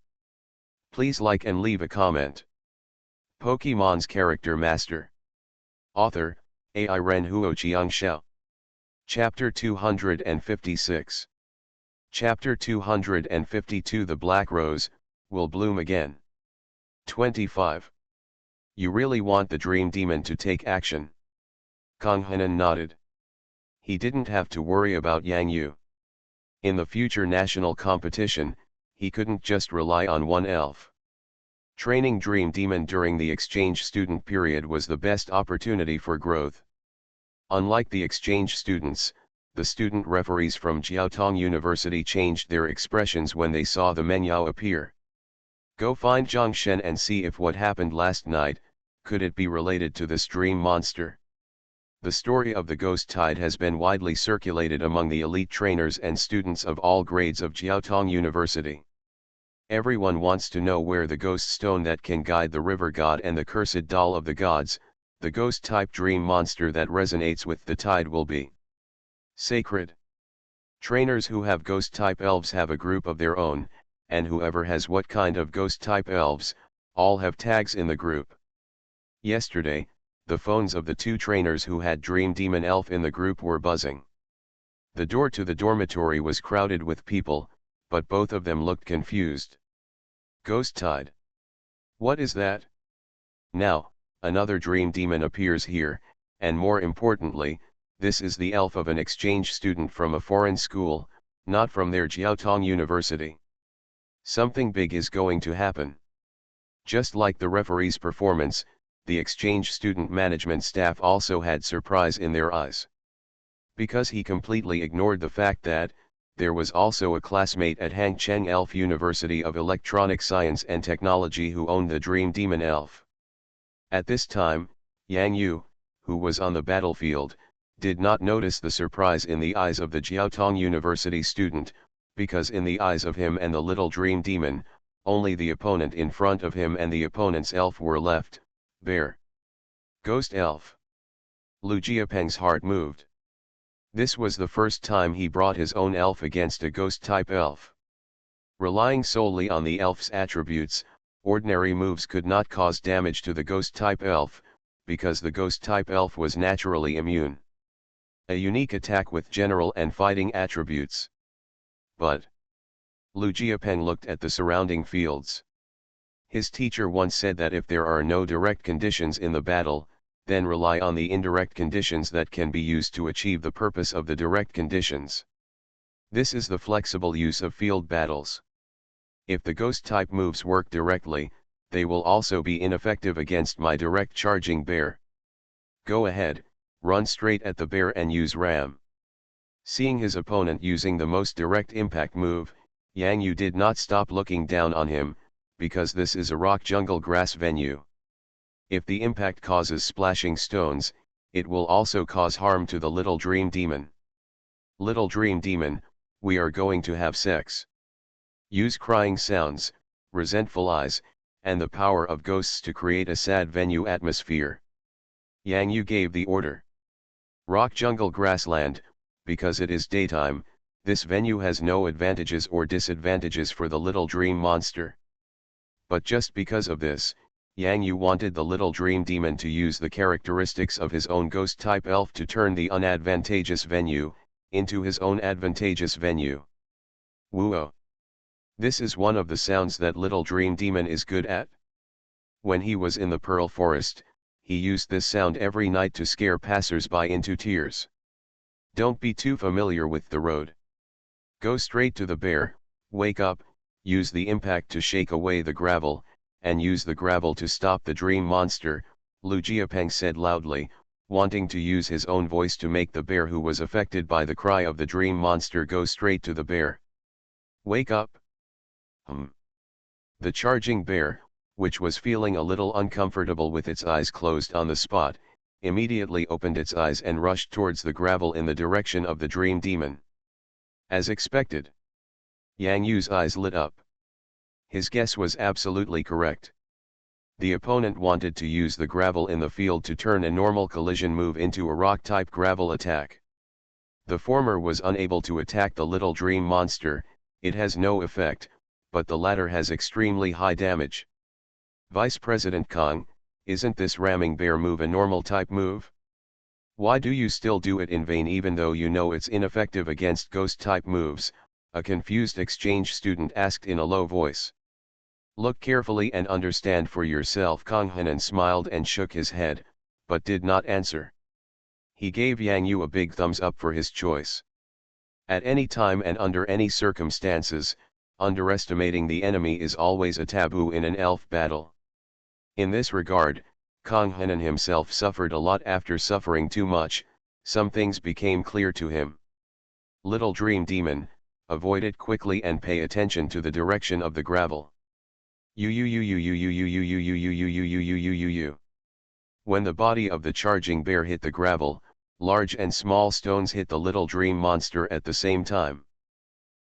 Please like and leave a comment. Pokemon's Character Master. Author, Ai Ren Huo Xiangxiao. Chapter 256. Chapter 252 The Black Rose, will bloom again. 25. You really want the Dream Demon to take action? Kang Hanan nodded. He didn't have to worry about Yang Yu. In the future national competition, he couldn't just rely on one elf. Training Dream Demon during the exchange student period was the best opportunity for growth. Unlike the exchange students, the student referees from Jiaotong University changed their expressions when they saw the Menyao appear. Go find Zhang Shen and see if what happened last night, could it be related to this dream monster. The story of the ghost tide has been widely circulated among the elite trainers and students of all grades of Jiaotong University. Everyone wants to know where the ghost stone that can guide the river god and the cursed doll of the gods, the ghost-type dream monster that resonates with the tide, will be sacred. Trainers who have ghost-type elves have a group of their own, and whoever has what kind of ghost-type elves, all have tags in the group. Yesterday, the phones of the 2 trainers who had Dream Demon Elf in the group were buzzing. The door to the dormitory was crowded with people, but both of them looked confused. Ghost Tide. What is that? Now, another Dream Demon appears here, and more importantly, this is the elf of an exchange student from a foreign school, not from their Jiaotong University. Something big is going to happen. Just like the referee's performance, the exchange student management staff also had surprise in their eyes. Because he completely ignored the fact that, there was also a classmate at Hangcheng Elf University of Electronic Science and Technology who owned the Dream Demon Elf. At this time, Yang Yu, who was on the battlefield, did not notice the surprise in the eyes of the Jiaotong University student, because in the eyes of him and the little Dream Demon, only the opponent in front of him and the opponent's elf were left, bare. Ghost Elf. Lu Jiapeng's heart moved. This was the first time he brought his own elf against a ghost-type elf. Relying solely on the elf's attributes, ordinary moves could not cause damage to the ghost-type elf, because the ghost-type elf was naturally immune. A unique attack with general and fighting attributes. But Lu Jiapeng looked at the surrounding fields. His teacher once said that if there are no direct conditions in the battle, then rely on the indirect conditions that can be used to achieve the purpose of the direct conditions. This is the flexible use of field battles. If the ghost-type moves work directly, they will also be ineffective against my direct charging bear. Go ahead, run straight at the bear and use ram. Seeing his opponent using the most direct impact move, Yang Yu did not stop looking down on him, because this is a rock jungle grass venue. If the impact causes splashing stones, it will also cause harm to the little dream demon. Little dream demon, we are going to have sex. Use crying sounds, resentful eyes, and the power of ghosts to create a sad venue atmosphere. Yang Yu gave the order. Rock jungle grassland, because it is daytime, this venue has no advantages or disadvantages for the little dream monster. But just because of this, Yang Yu wanted the little dream demon to use the characteristics of his own ghost-type elf to turn the unadvantageous venue into his own advantageous venue. Woo-oh! This is one of the sounds that little dream demon is good at. When he was in the Pearl Forest, he used this sound every night to scare passers-by into tears. Don't be too familiar with the road. Go straight to the bear, wake up, use the impact to shake away the gravel, and use the gravel to stop the dream monster, Lu Jiapeng said loudly, wanting to use his own voice to make the bear who was affected by the cry of the dream monster go straight to the bear. Wake up! The charging bear, which was feeling a little uncomfortable with its eyes closed on the spot, immediately opened its eyes and rushed towards the gravel in the direction of the dream demon. As expected, Yang Yu's eyes lit up. His guess was absolutely correct. The opponent wanted to use the gravel in the field to turn a normal collision move into a rock-type gravel attack. The former was unable to attack the little dream monster, it has no effect, but the latter has extremely high damage. Vice President Kong, isn't this ramming bear move a normal type move? Why do you still do it in vain even though you know it's ineffective against ghost type moves? A confused exchange student asked in a low voice. Look carefully and understand for yourself. Kong Henan smiled and shook his head, but did not answer. He gave Yang Yu a big thumbs up for his choice. At any time and under any circumstances, underestimating the enemy is always a taboo in an elf battle. In this regard, Kong Henan himself suffered a lot. After suffering too much, some things became clear to him. Little dream demon, avoid it quickly and pay attention to the direction of the gravel. When the body of the charging bear hit the gravel, large and small stones hit the little dream monster at the same time.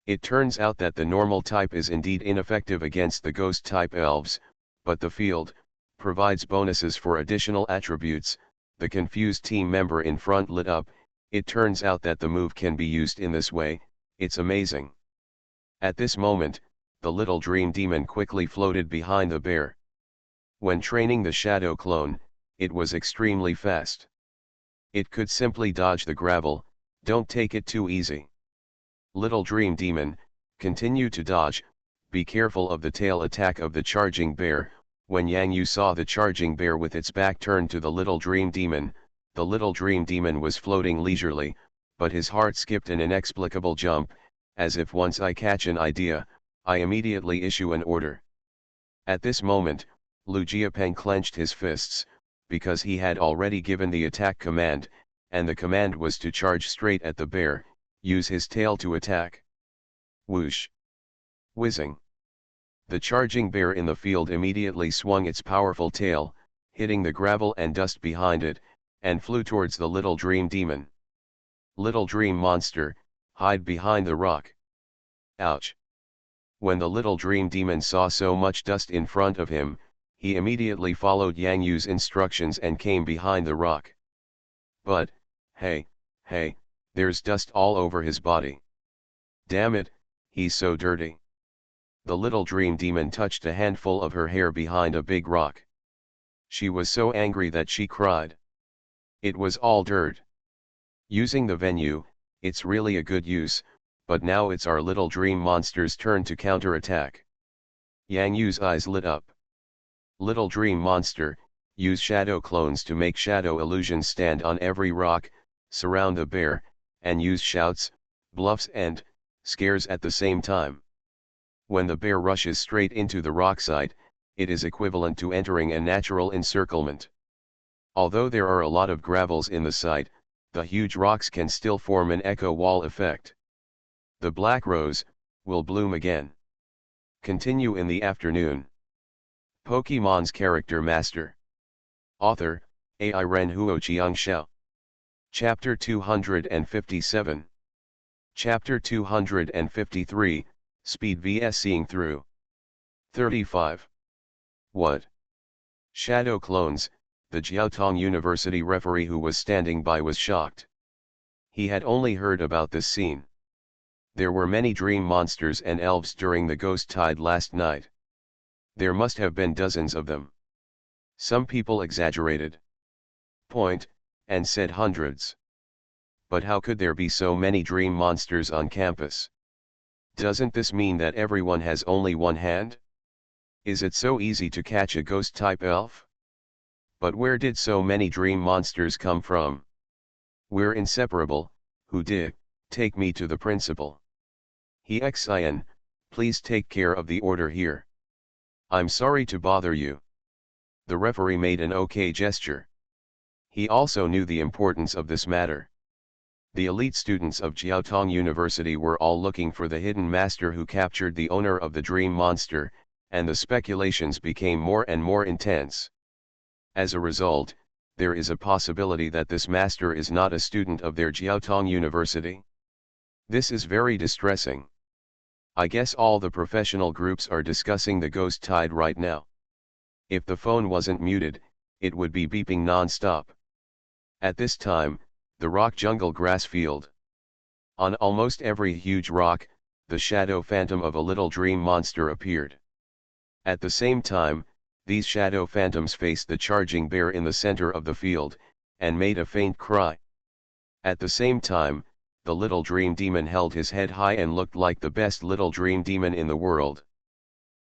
It turns out that the normal type is indeed ineffective against the ghost type elves, but the field provides bonuses for additional attributes. The confused team member in front lit up. It turns out that the move can be used in this way, it's amazing. At this moment, the little dream demon quickly floated behind the bear. When training the shadow clone, it was extremely fast. It could simply dodge the gravel, don't take it too easy. Little dream demon, continue to dodge, be careful of the tail attack of the charging bear. When Yang Yu saw the charging bear with its back turned to the little dream demon was floating leisurely, but his heart skipped an inexplicable jump, as if once I catch an idea, I immediately issue an order. At this moment, Lu Jiapeng clenched his fists, because he had already given the attack command, and the command was to charge straight at the bear, use his tail to attack. Whoosh! Whizzing! The charging bear in the field immediately swung its powerful tail, hitting the gravel and dust behind it, and flew towards the little dream demon. Little dream monster, hide behind the rock. Ouch! When the little dream demon saw so much dust in front of him, he immediately followed Yang Yu's instructions and came behind the rock. But, hey, there's dust all over his body. Damn it, he's so dirty. the little dream demon touched a handful of her hair behind a big rock. She was so angry that she cried. It was all dirt. Using the venue, it's really a good use, but now it's our little dream monster's turn to counterattack. Yang Yu's eyes lit up. Little dream monster, use shadow clones to make shadow illusions stand on every rock, surround the bear, and use shouts, bluffs and scares at the same time. When the bear rushes straight into the rock site, it is equivalent to entering a natural encirclement. Although there are a lot of gravels in the site, the huge rocks can still form an echo wall effect. The black rose will bloom again. Continue in the afternoon. Pokemon's Character Master. Author, Ai Ren Huoqiang Xiao. Chapter 257. Chapter 253, Speed vs Seeing Through. 35. What? Shadow clones, the Jiaotong University referee who was standing by was shocked. He had only heard about this scene. There were many dream monsters and elves during the ghost tide last night. There must have been dozens of them. Some people exaggerated and said hundreds. But how could there be so many dream monsters on campus? Doesn't this mean that everyone has only one hand? Is it so easy to catch a ghost-type elf? But where did so many dream monsters come from? We're inseparable. Who did? Take me to the principal. Xin, please take care of the order here. I'm sorry to bother you. The referee made an okay gesture. He also knew the importance of this matter. The elite students of Jiaotong University were all looking for the hidden master who captured the owner of the dream monster, and the speculations became more and more intense. As a result, there is a possibility that this master is not a student of their Jiaotong University. This is very distressing. I guess all the professional groups are discussing the ghost tide right now. If the phone wasn't muted, it would be beeping non-stop. At this time, the rock jungle grass field. On almost every huge rock, the shadow phantom of a little dream monster appeared. At the same time, these shadow phantoms faced the charging bear in the center of the field, and made a faint cry. At the same time, the little dream demon held his head high and looked like the best little dream demon in the world.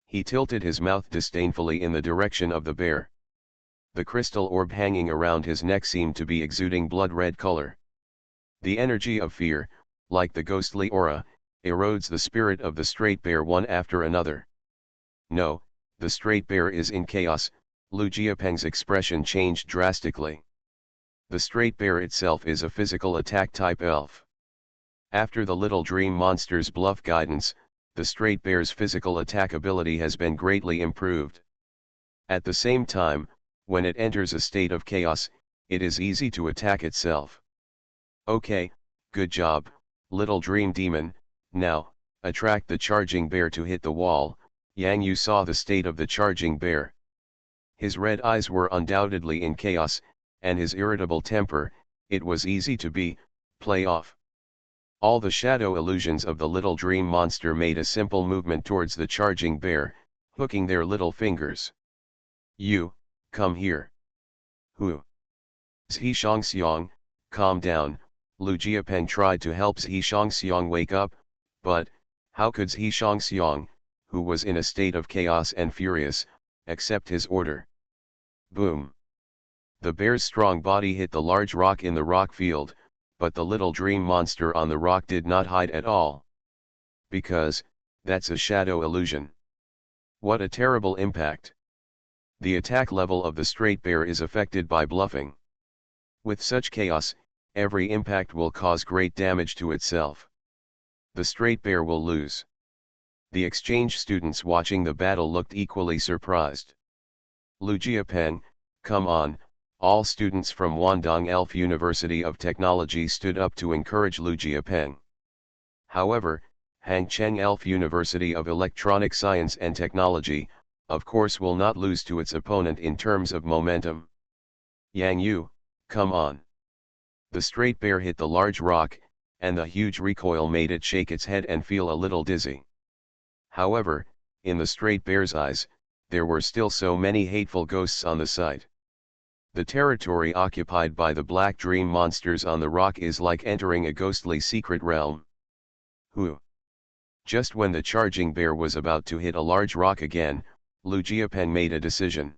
He tilted his mouth disdainfully in the direction of the bear. The crystal orb hanging around his neck seemed to be exuding blood-red color. The energy of fear, like the ghostly aura, erodes the spirit of the straight bear one after another. No, the straight bear is in chaos. Lu Jiapeng's expression changed drastically. The straight bear itself is a physical attack type elf. After the little dream monster's bluff guidance, the straight bear's physical attack ability has been greatly improved. At the same time, when it enters a state of chaos, it is easy to attack itself. Okay, good job, little dream demon. Now, attract the charging bear to hit the wall. Yang Yu saw the state of the charging bear. His red eyes were undoubtedly in chaos, and his irritable temper, it was easy to play off. All the shadow illusions of the little dream monster made a simple movement towards the charging bear, hooking their little fingers. You, come here. Who? Zhi Shangxiang, calm down. Lu Jiapeng tried to help Zhi Shangxiang wake up, but, how could Zhi Shangxiang, who was in a state of chaos and furious, accept his order? Boom! The bear's strong body hit the large rock in the rock field, but the little dream monster on the rock did not hide at all. Because, that's a shadow illusion. What a terrible impact! The attack level of the straight bear is affected by bluffing. With such chaos, every impact will cause great damage to itself. The straight bear will lose. The exchange students watching the battle looked equally surprised. Lu Jiapeng, come on. All students from Wandong Elf University of Technology stood up to encourage Lu Jiapeng. However, Hangcheng Elf University of Electronic Science and Technology, of course, will not lose to its opponent in terms of momentum. Yang Yu, come on. The straight bear hit the large rock, and the huge recoil made it shake its head and feel a little dizzy. However, in the straight bear's eyes, there were still so many hateful ghosts on the site. The territory occupied by the black dream monsters on the rock is like entering a ghostly secret realm. Who? Just when the charging bear was about to hit a large rock again, Lu Jiapeng made a decision.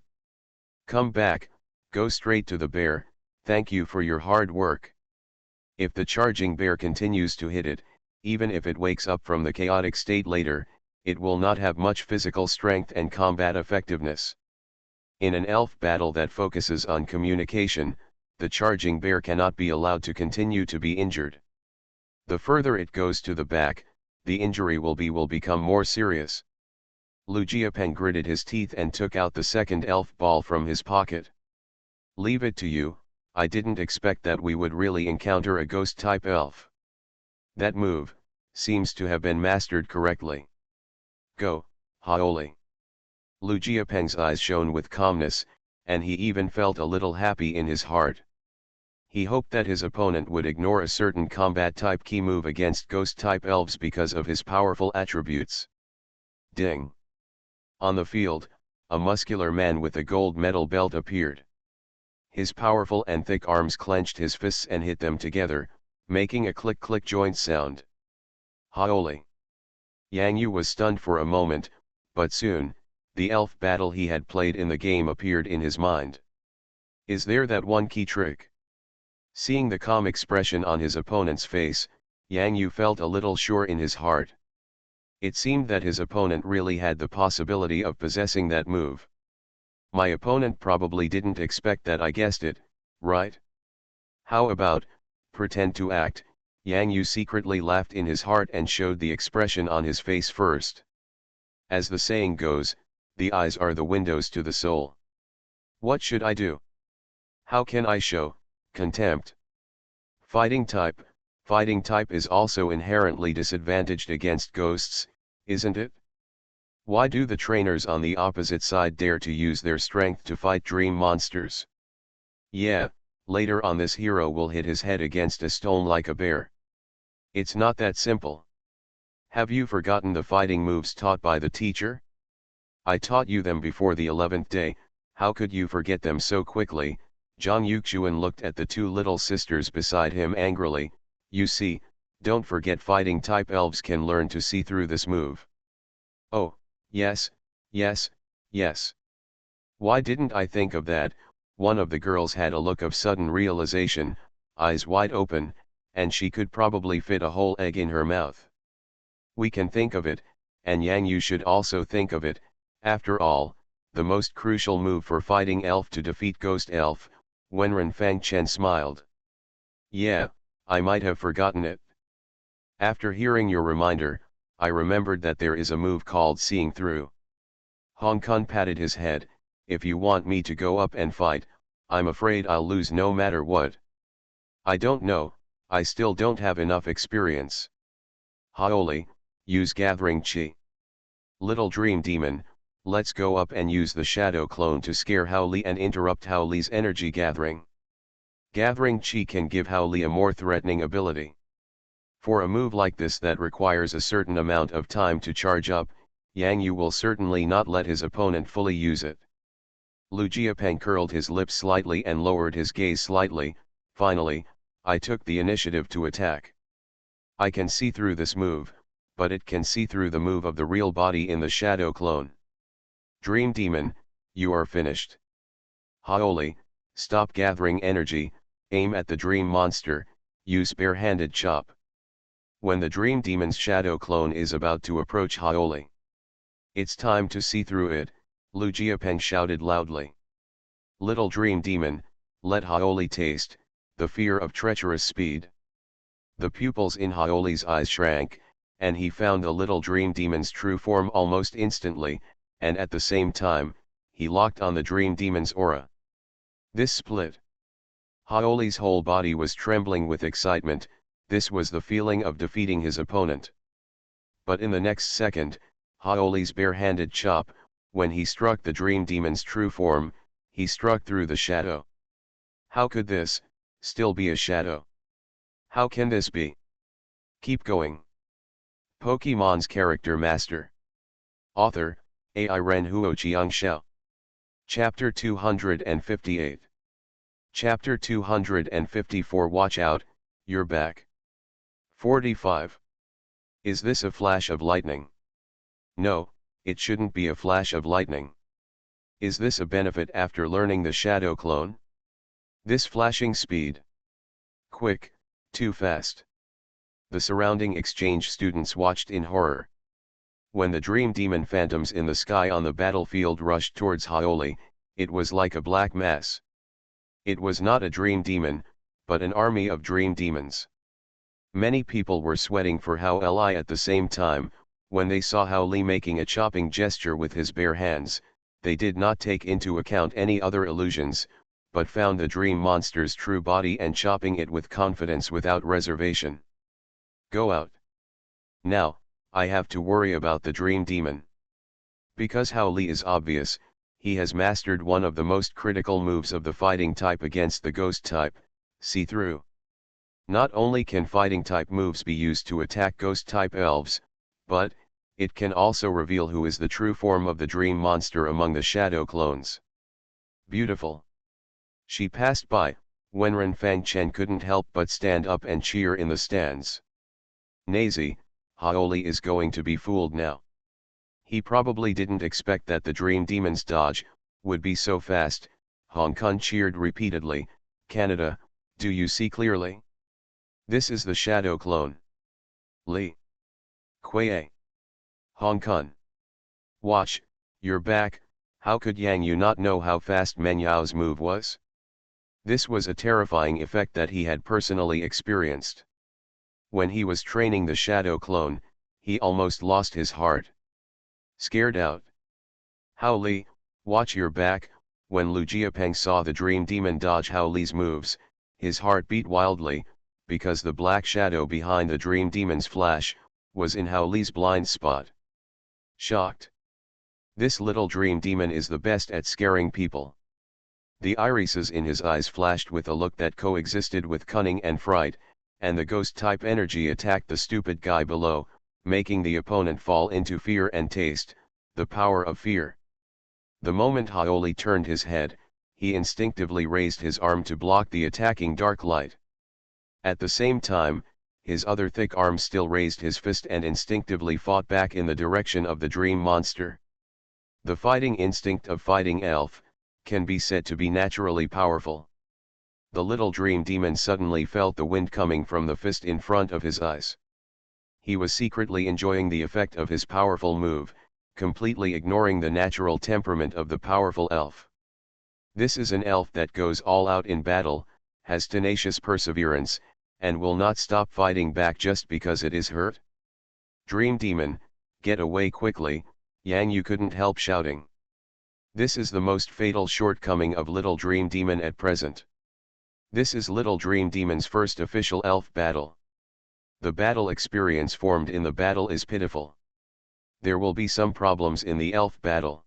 Come back, go straight to the bear, thank you for your hard work. If the charging bear continues to hit it, even if it wakes up from the chaotic state later, it will not have much physical strength and combat effectiveness. In an elf battle that focuses on communication, the charging bear cannot be allowed to continue to be injured. The further it goes to the back, the injury will become more serious. Lu Jiapeng gritted his teeth and took out the second elf ball from his pocket. Leave it to you, I didn't expect that we would really encounter a ghost-type elf. That move seems to have been mastered correctly. Go, Haoli. Lu Jiapeng's eyes shone with calmness, and he even felt a little happy in his heart. He hoped that his opponent would ignore a certain combat-type key move against ghost-type elves because of his powerful attributes. Ding! On the field, a muscular man with a gold medal belt appeared. His powerful and thick arms clenched his fists and hit them together, making a click-click joint sound. Haoli! Yang Yu was stunned for a moment, but soon, the elf battle he had played in the game appeared in his mind. Is there that one key trick? Seeing the calm expression on his opponent's face, Yang Yu felt a little sure in his heart. It seemed that his opponent really had the possibility of possessing that move. My opponent probably didn't expect that I guessed it, right? How about, pretend to act? Yang Yu secretly laughed in his heart and showed the expression on his face first. As the saying goes, the eyes are the windows to the soul. What should I do? How can I show contempt? Fighting type is also inherently disadvantaged against ghosts, isn't it? Why do the trainers on the opposite side dare to use their strength to fight dream monsters? Yeah, later on this hero will hit his head against a stone like a bear. It's not that simple. Have you forgotten the fighting moves taught by the teacher? I taught you them before the 11th day, how could you forget them so quickly? Zhang Yuxuan looked at the two little sisters beside him angrily. You see, don't forget fighting type elves can learn to see through this move. Oh, yes, yes, yes. Why didn't I think of that? One of the girls had a look of sudden realization, eyes wide open, and she could probably fit a whole egg in her mouth. We can think of it, and Yang Yu should also think of it. After all, the most crucial move for fighting elf to defeat ghost elf. Wenren Fangchen smiled. Yeah, I might have forgotten it. After hearing your reminder, I remembered that there is a move called seeing through. Hong Kong patted his head. If you want me to go up and fight, I'm afraid I'll lose no matter what. I don't know, I still don't have enough experience. Haoli, use gathering chi. Little dream demon, let's go up and use the shadow clone to scare Hao Li and interrupt Hao Li's energy gathering. Gathering chi can give Hao Li a more threatening ability. For a move like this that requires a certain amount of time to charge up, Yang Yu will certainly not let his opponent fully use it. Lu Jiapeng curled his lips slightly and lowered his gaze slightly. Finally, I took the initiative to attack. I can see through this move, but it can see through the move of the real body in the shadow clone. Dream Demon, you are finished. Haoli, stop gathering energy, aim at the dream monster, use bare-handed chop. When the Dream Demon's shadow clone is about to approach Haoli. It's time to see through it, Lu Jiapeng shouted loudly. Little Dream Demon, let Haoli taste the fear of treacherous speed. The pupils in Haoli's eyes shrank, and he found the little Dream Demon's true form almost instantly, and at the same time, he locked on the Dream Demon's aura. This split. Haoli's whole body was trembling with excitement. This was the feeling of defeating his opponent. But in the next second, Haoli's bare-handed chop, when he struck the Dream Demon's true form, he struck through the shadow. How could this still be a shadow? How can this be? Keep going. Pokemon's character master. Author, Ai Ren Huo Chiang Shao. Chapter 258. Chapter 254 Watch out, you're back. 45. Is this a flash of lightning? No, it shouldn't be a flash of lightning. Is this a benefit after learning the shadow clone? This flashing speed. Quick, too fast. The surrounding exchange students watched in horror. When the dream demon phantoms in the sky on the battlefield rushed towards Haoli, it was like a black mass. It was not a dream demon, but an army of dream demons. Many people were sweating for Hao Li at the same time. When they saw Hao Li making a chopping gesture with his bare hands, they did not take into account any other illusions, but found the dream monster's true body and chopping it with confidence without reservation. Go out. Now, I have to worry about the dream demon. Because Hao Li is obvious, he has mastered one of the most critical moves of the fighting type against the ghost type, see-through. Not only can fighting type moves be used to attack ghost type elves, but it can also reveal who is the true form of the dream monster among the shadow clones. Beautiful. She passed by. Wenren Fangchen couldn't help but stand up and cheer in the stands. Nazi, Haoli is going to be fooled now. He probably didn't expect that the dream demon's dodge would be so fast. Hong Kong cheered repeatedly. Canada, do you see clearly? This is the shadow clone. Li. Kuei. Hong Kong. Watch, you're back. How could Yang Yu not know how fast Meng Yao's move was? This was a terrifying effect that he had personally experienced. When he was training the shadow clone, he almost lost his heart. Scared out. Hao Li, watch your back. When Lu Jiapeng saw the dream demon dodge Hao Li's moves, his heart beat wildly, because the black shadow behind the dream demon's flash was in Hao Li's blind spot. Shocked. This little dream demon is the best at scaring people. The irises in his eyes flashed with a look that coexisted with cunning and fright, and the ghost-type energy attacked the stupid guy below, making the opponent fall into fear and taste the power of fear. The moment Haoli turned his head, he instinctively raised his arm to block the attacking dark light. At the same time, his other thick arm still raised his fist and instinctively fought back in the direction of the dream monster. The fighting instinct of fighting elf can be said to be naturally powerful. The little dream demon suddenly felt the wind coming from the fist in front of his eyes. He was secretly enjoying the effect of his powerful move, completely ignoring the natural temperament of the powerful elf. This is an elf that goes all out in battle, has tenacious perseverance, and will not stop fighting back just because it is hurt. Dream demon, get away quickly, Yang Yu couldn't help shouting. This is the most fatal shortcoming of Little Dream Demon at present. This is Little Dream Demon's first official elf battle. The battle experience formed in the battle is pitiful. There will be some problems in the elf battle.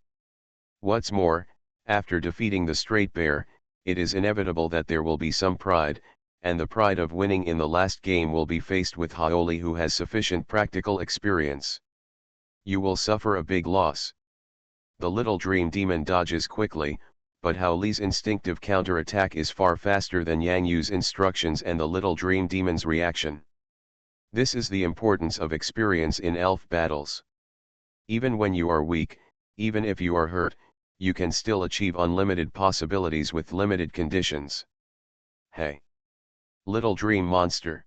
What's more, after defeating the Straight Bear, it is inevitable that there will be some pride, and the pride of winning in the last game will be faced with Haoli, who has sufficient practical experience. You will suffer a big loss. The Little Dream Demon dodges quickly, but Hao Li's instinctive counterattack is far faster than Yang Yu's instructions and the Little Dream Demon's reaction. This is the importance of experience in elf battles. Even when you are weak, even if you are hurt, you can still achieve unlimited possibilities with limited conditions. Hey! Little Dream Monster!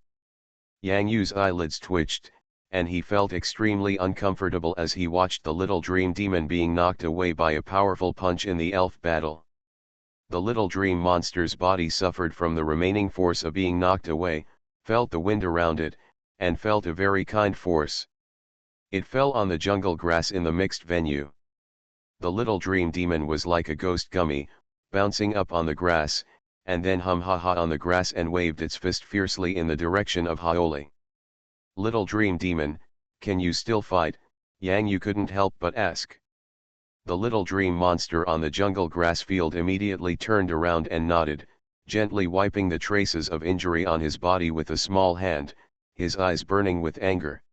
Yang Yu's eyelids twitched, and he felt extremely uncomfortable as he watched the Little Dream Demon being knocked away by a powerful punch in the elf battle. The Little Dream Monster's body suffered from the remaining force of being knocked away, felt the wind around it, and felt a very kind force. It fell on the jungle grass in the mixed venue. The Little Dream Demon was like a ghost gummy, bouncing up on the grass, and then hum-ha-ha on the grass and waved its fist fiercely in the direction of Haoli. Little Dream Demon, can you still fight? Yang Yu couldn't help but ask. The Little Dream Monster on the jungle grass field immediately turned around and nodded, gently wiping the traces of injury on his body with a small hand, his eyes burning with anger.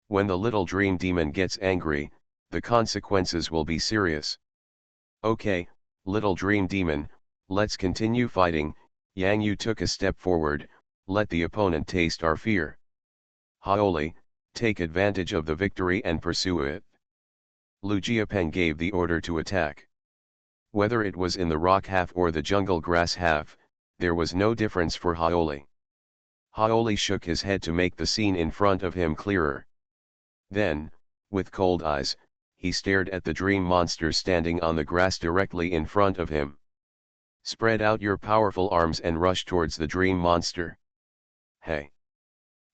When the Little Dream Demon gets angry, the consequences will be serious. Okay, little dream demon, let's continue fighting. Yang Yu took a step forward, let the opponent taste our fear. Haoli, take advantage of the victory and pursue it. Lu Jiapeng gave the order to attack. Whether it was in the rock half or the jungle grass half, there was no difference for Haoli. Haoli shook his head to make the scene in front of him clearer. Then, with cold eyes, he stared at the dream monster standing on the grass directly in front of him. Spread out your powerful arms and rush towards the dream monster. Hey!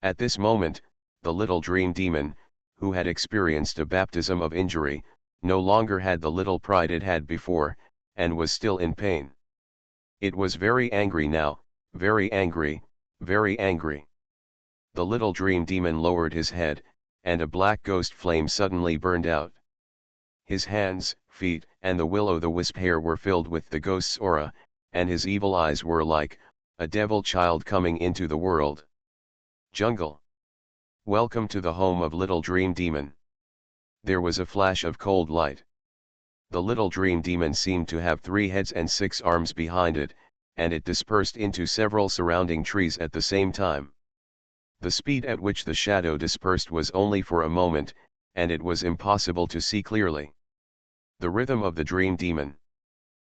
At this moment, the little dream demon, who had experienced a baptism of injury, no longer had the little pride it had before, and was still in pain. It was very angry now, very angry, very angry. The little dream demon lowered his head, and a black ghost flame suddenly burned out. His hands, feet, and the will-o'-the-wisp hair were filled with the ghost's aura, and his evil eyes were like a devil child coming into the world. Jungle. Welcome to the home of little dream demon. There was a flash of cold light. The little dream demon seemed to have 3 heads and 6 arms behind it, and it dispersed into several surrounding trees at the same time. The speed at which the shadow dispersed was only for a moment, and it was impossible to see clearly. The rhythm of the dream demon.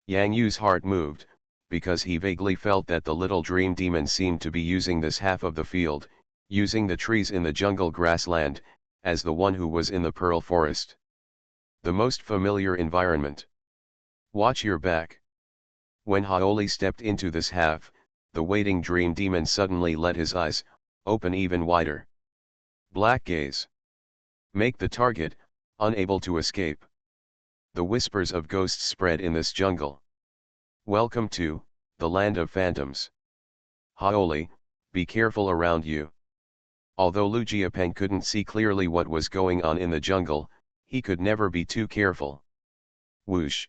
Yang Yu's heart moved, because he vaguely felt that the little dream demon seemed to be using this half of the field, using the trees in the jungle grassland, as the one who was in the pearl forest. The most familiar environment. Watch your back. When Haoli stepped into this half, the waiting dream demon suddenly let his eyes open even wider. Black gaze. Make the target unable to escape. The whispers of ghosts spread in this jungle. Welcome to the land of phantoms. Haoli, be careful around you. Although Lu Jiapeng couldn't see clearly what was going on in the jungle, he could never be too careful. Whoosh!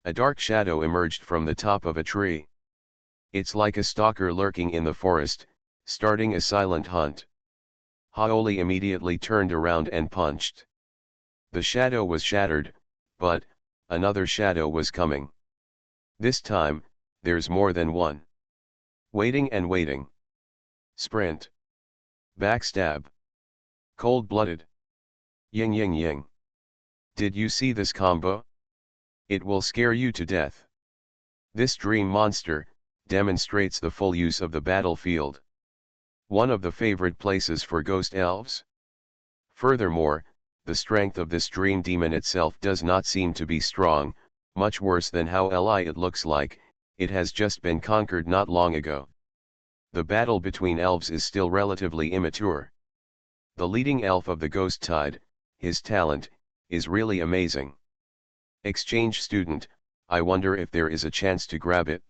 A dark shadow emerged from the top of a tree. It's like a stalker lurking in the forest, starting a silent hunt. Haoli immediately turned around and punched. The shadow was shattered, but another shadow was coming. This time, there's more than one. Waiting and waiting. Sprint. Backstab. Cold-blooded. Ying ying ying. Did you see this combo? It will scare you to death. This dream monster demonstrates the full use of the battlefield. One of the favorite places for ghost elves. Furthermore, the strength of this dream demon itself does not seem to be strong, much worse than how it looks like. It has just been conquered not long ago. The battle between elves is still relatively immature. The leading elf of the Ghost Tide, his talent, is really amazing. Exchange student, I wonder if there is a chance to grab it.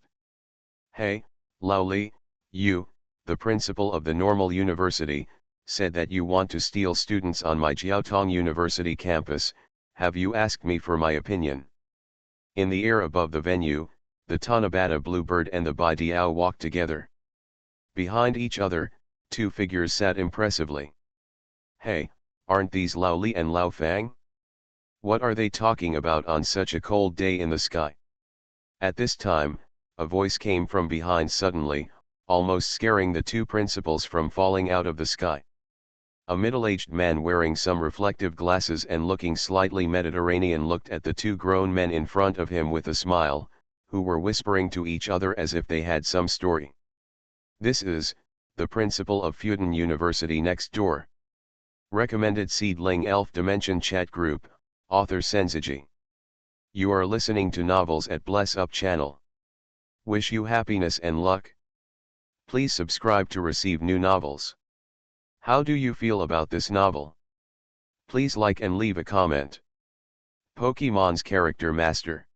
Hey, Lao Li, you, the principal of the Normal University, said that you want to steal students on my Jiaotong University campus. Have you asked me for my opinion? In the air above the venue, the Tanabata Bluebird and the Bai Diao walked together. Behind each other, 2 figures sat impressively. Hey, aren't these Lao Li and Lao Fang? What are they talking about on such a cold day in the sky? At this time, a voice came from behind suddenly, almost scaring the 2 principals from falling out of the sky. A middle-aged man wearing some reflective glasses and looking slightly Mediterranean looked at the 2 grown men in front of him with a smile, who were whispering to each other as if they had some story. This is the principal of Fudan University next door. Recommended Seedling Elf Dimension Chat Group, author Senzuji. You are listening to novels at Bless Up channel. Wish you happiness and luck. Please subscribe to receive new novels. How do you feel about this novel? Please like and leave a comment. Pokemon's Character Master.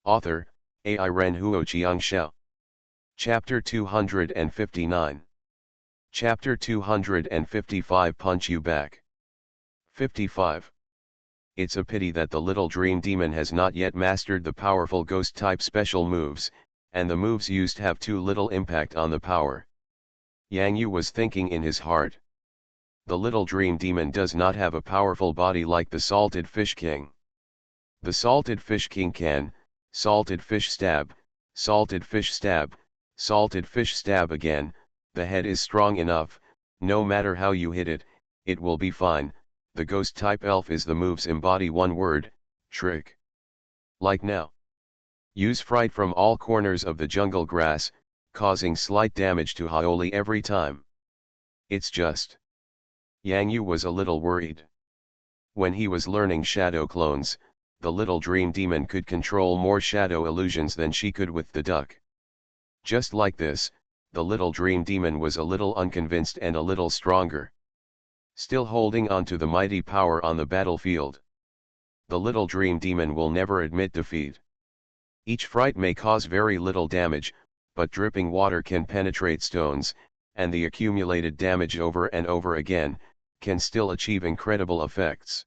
Author, Ai Ren Huo Qiangxiao. Chapter 259. Chapter 255 Punch You Back. 55. It's a pity that the little dream demon has not yet mastered the powerful ghost type special moves, and the moves used have too little impact on the power. Yang Yu was thinking in his heart. The little dream demon does not have a powerful body like the salted fish king. The salted fish king can, salted fish stab, salted fish stab, salted fish stab again. The head is strong enough, no matter how you hit it, it will be fine. The ghost type elf is the moves embody one word, trick. Like now. Use fright from all corners of the jungle grass, causing slight damage to Haoli every time. It's just. Yang Yu was a little worried. When he was learning shadow clones, the little dream demon could control more shadow illusions than she could with the duck. Just like this, the little dream demon was a little unconvinced and a little stronger. Still holding on to the mighty power on the battlefield. The little dream demon will never admit defeat. Each fright may cause very little damage, but dripping water can penetrate stones, and the accumulated damage over and over again, can still achieve incredible effects.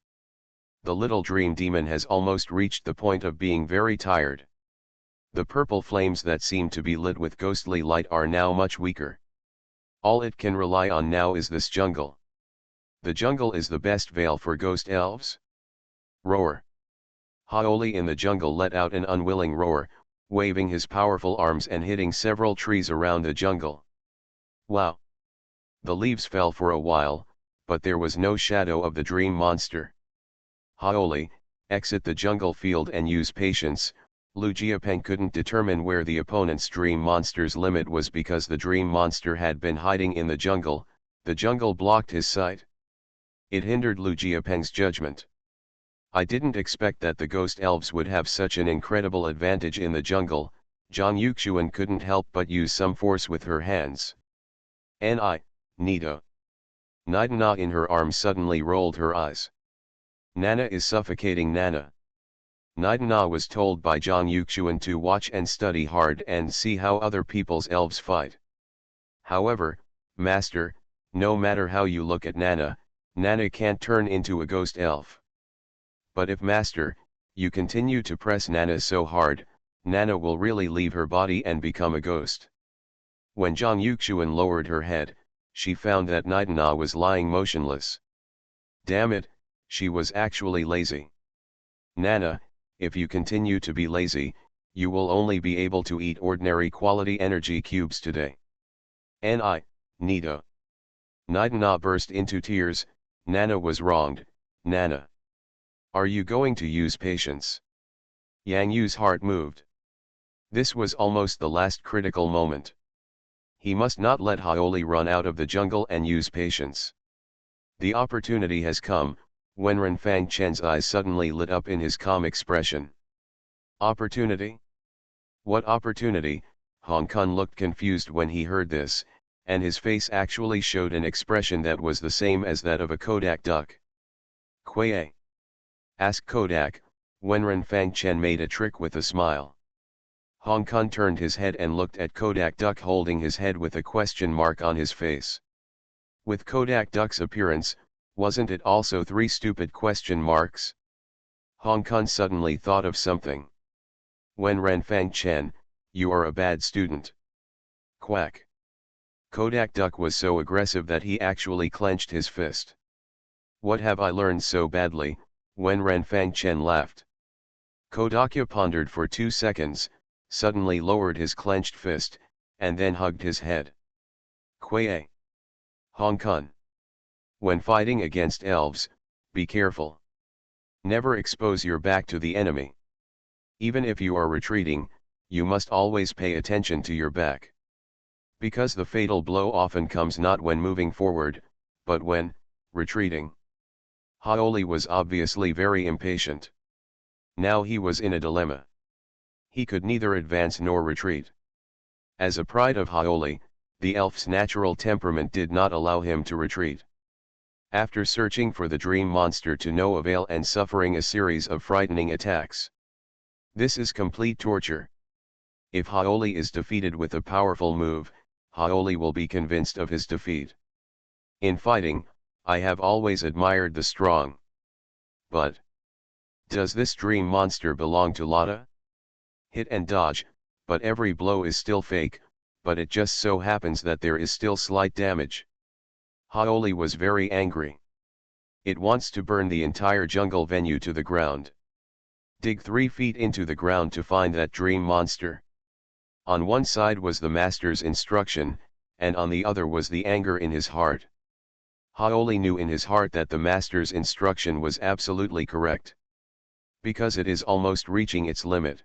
The little dream demon has almost reached the point of being very tired. The purple flames that seem to be lit with ghostly light are now much weaker. All it can rely on now is this jungle. The jungle is the best veil for ghost elves. Roar. Haoli in the jungle let out an unwilling roar, waving his powerful arms and hitting several trees around the jungle. Wow! The leaves fell for a while, but there was no shadow of the dream monster. Haoli, exit the jungle field and use patience. Lu Jiapeng couldn't determine where the opponent's dream monster's limit was because the dream monster had been hiding in the jungle blocked his sight. It hindered Lu Jiapeng's judgment. I didn't expect that the ghost elves would have such an incredible advantage in the jungle. Zhang Yuxuan couldn't help but use some force with her hands. Nita. Nidana in her arms suddenly rolled her eyes. Nana is suffocating Nana. Nidana was told by Zhang Yuxuan to watch and study hard and see how other people's elves fight. However, Master, no matter how you look at Nana, Nana can't turn into a ghost elf. But if Master, you continue to press Nana so hard, Nana will really leave her body and become a ghost. When Zhang Yuxuan lowered her head, she found that Nidana was lying motionless. Damn it, she was actually lazy. Nana, if you continue to be lazy, you will only be able to eat ordinary quality energy cubes today. Nita. Nidana burst into tears. Nana was wronged. Nana. Are you going to use patience? Yang Yu's heart moved. This was almost the last critical moment. He must not let Haoli run out of the jungle and use patience. The opportunity has come. When Renfang Chen's eyes suddenly lit up in his calm expression. Opportunity? What opportunity? Hong Kong looked confused when he heard this, and his face actually showed an expression that was the same as that of a Kodak duck. Kuei? Asked Kodak, when Renfang Chen made a trick with a smile. Hong Kong turned his head and looked at Kodak duck holding his head with a question mark on his face. With Kodak duck's appearance, wasn't it also 3 stupid question marks? Hong Kong suddenly thought of something. When Renfang Chen, you are a bad student. Quack. Kodak duck was so aggressive that he actually clenched his fist. What have I learned so badly? When Renfang Chen laughed. Kodakya pondered for 2 seconds, suddenly lowered his clenched fist, and then hugged his head. Kuei. Hong Kong. When fighting against elves, be careful. Never expose your back to the enemy. Even if you are retreating, you must always pay attention to your back. Because the fatal blow often comes not when moving forward, but when retreating. Haoli was obviously very impatient. Now he was in a dilemma. He could neither advance nor retreat. As a pride of Haoli, the elf's natural temperament did not allow him to retreat. After searching for the dream monster to no avail and suffering a series of frightening attacks. This is complete torture. If Haoli is defeated with a powerful move, Haoli will be convinced of his defeat. In fighting, I have always admired the strong. But does this dream monster belong to Lada? Hit and dodge, but every blow is still fake, but it just so happens that there is still slight damage. Haoli was very angry. It wants to burn the entire jungle venue to the ground. Dig 3 feet into the ground to find that dream monster. On one side was the master's instruction, and on the other was the anger in his heart. Haoli knew in his heart that the master's instruction was absolutely correct. Because it is almost reaching its limit.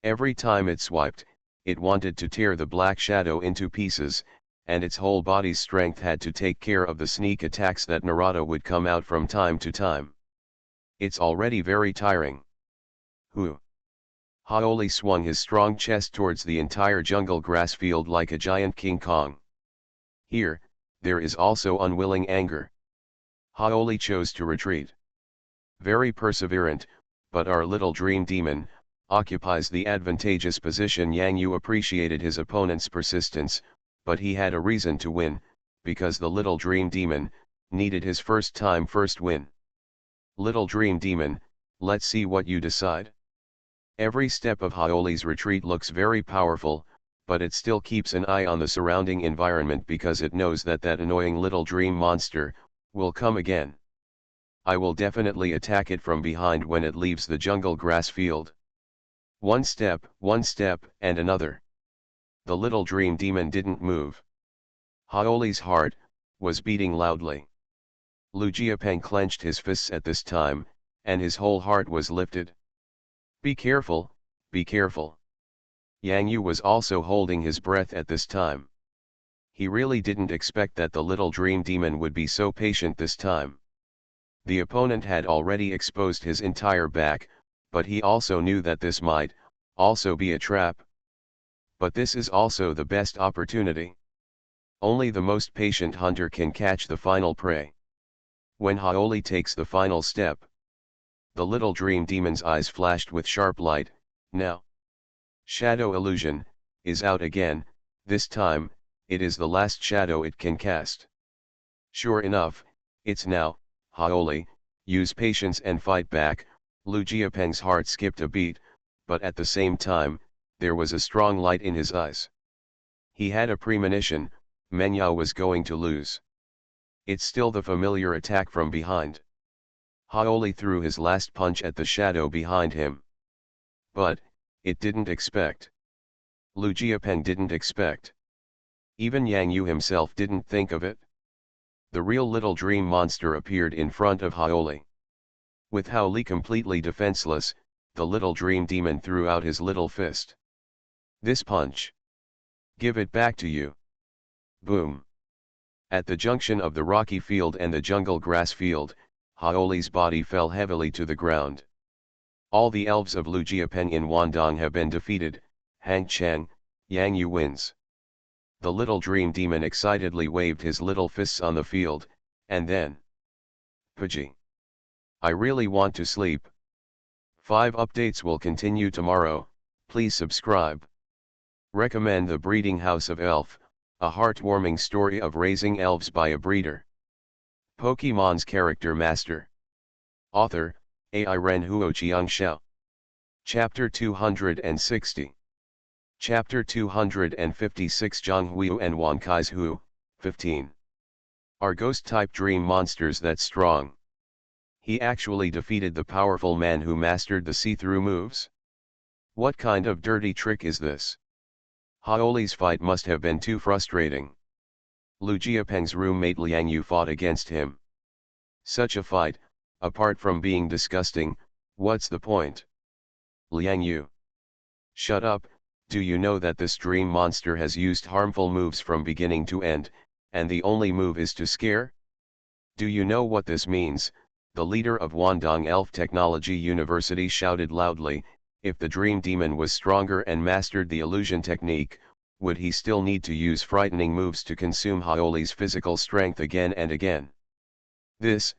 Every time it swiped, it wanted to tear the black shadow into pieces, and its whole body's strength had to take care of the sneak attacks that Narada would come out from time to time. It's already very tiring. Who? Haoli swung his strong chest towards the entire jungle grass field like a giant King Kong. Here, there is also unwilling anger. Haoli chose to retreat. Very perseverant, but our little dream demon occupies the advantageous position. Yang Yu appreciated his opponent's persistence, but he had a reason to win, because the little dream demon needed his first win. Little dream demon, let's see what you decide. Every step of Haoli's retreat looks very powerful, but it still keeps an eye on the surrounding environment because it knows that annoying little dream monster will come again. I will definitely attack it from behind when it leaves the jungle grass field. One step, and another. The little dream demon didn't move. Haoli's heart was beating loudly. Lu Jiapeng clenched his fists at this time, and his whole heart was lifted. Be careful, be careful. Yang Yu was also holding his breath at this time. He really didn't expect that the little dream demon would be so patient this time. The opponent had already exposed his entire back, but he also knew that this might also be a trap. But this is also the best opportunity. Only the most patient hunter can catch the final prey. When Haoli takes the final step, the little dream demon's eyes flashed with sharp light. Now, shadow illusion is out again. This time, it is the last shadow it can cast. Sure enough, it's now. Haoli, use patience and fight back. Lu Jiapeng's heart skipped a beat, but at the same time, there was a strong light in his eyes. He had a premonition, Meng was going to lose. It's still the familiar attack from behind. Haoli threw his last punch at the shadow behind him. But, it didn't expect. Lu Jiapeng didn't expect. Even Yang Yu himself didn't think of it. The real little dream monster appeared in front of Haoli. With Haoli completely defenseless, the little dream demon threw out his little fist. This punch. Give it back to you. Boom. At the junction of the rocky field and the jungle grass field, Haoli's body fell heavily to the ground. All the elves of Lu Jiapeng in Wandong have been defeated. Hang Chang, Yang Yu wins. The little dream demon excitedly waved his little fists on the field, and then. Pudgy. I really want to sleep. 5 updates will continue tomorrow. Please subscribe. Recommend The Breeding House of Elf, a heartwarming story of raising elves by a breeder. Pokemon's Character Master. Author, Ai Ren Huo Chiang Xiao. Chapter 260. Chapter 256 Zhang Huiyu and Wan Kai's Hu, 15. Are ghost-type dream monsters that strong? He actually defeated the powerful man who mastered the see-through moves? What kind of dirty trick is this? Haoli's fight must have been too frustrating. Lu Jiapeng's roommate Liang Yu fought against him. Such a fight, apart from being disgusting, what's the point? Liang Yu. Shut up, do you know that this dream monster has used harmful moves from beginning to end, and the only move is to scare? Do you know what this means? The leader of Wandong Elf Technology University shouted loudly. If the dream demon was stronger and mastered the illusion technique, would he still need to use frightening moves to consume Haoli's physical strength again and again? This.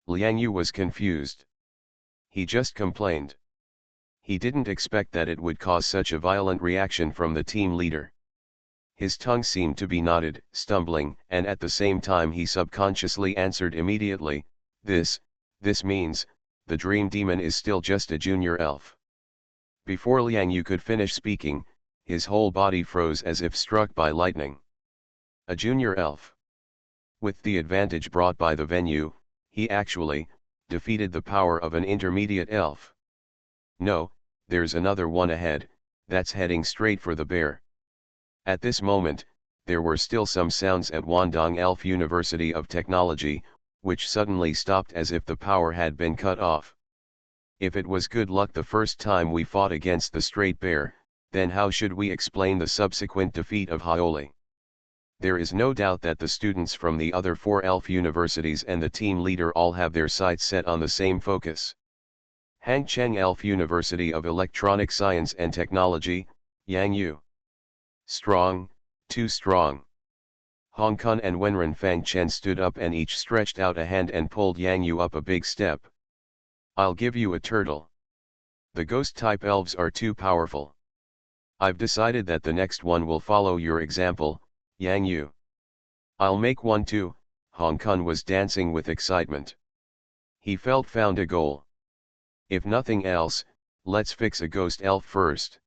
Liang Yu was confused. He just complained. He didn't expect that it would cause such a violent reaction from the team leader. His tongue seemed to be knotted, stumbling, and at the same time he subconsciously answered immediately, this means, the dream demon is still just a junior elf. Before Liang Yu could finish speaking, his whole body froze as if struck by lightning. A junior elf. With the advantage brought by the venue, he actually defeated the power of an intermediate elf. No, there's another one ahead, that's heading straight for the bear. At this moment, there were still some sounds at Wandong Elf University of Technology, which suddenly stopped as if the power had been cut off. If it was good luck the first time we fought against the straight bear, then how should we explain the subsequent defeat of Haoli? There is no doubt that the students from the other 4 elf universities and the team leader all have their sights set on the same focus. Hangcheng Elf University of Electronic Science and Technology, Yangyu. Strong, too strong. Hong Kong and Wenren Fangchen stood up and each stretched out a hand and pulled Yangyu up a big step. I'll give you a turtle. The ghost-type elves are too powerful. I've decided that the next one will follow your example, Yangyu. I'll make one too. Hong Kong was dancing with excitement. He felt found a goal. If nothing else, let's fix a ghost elf first.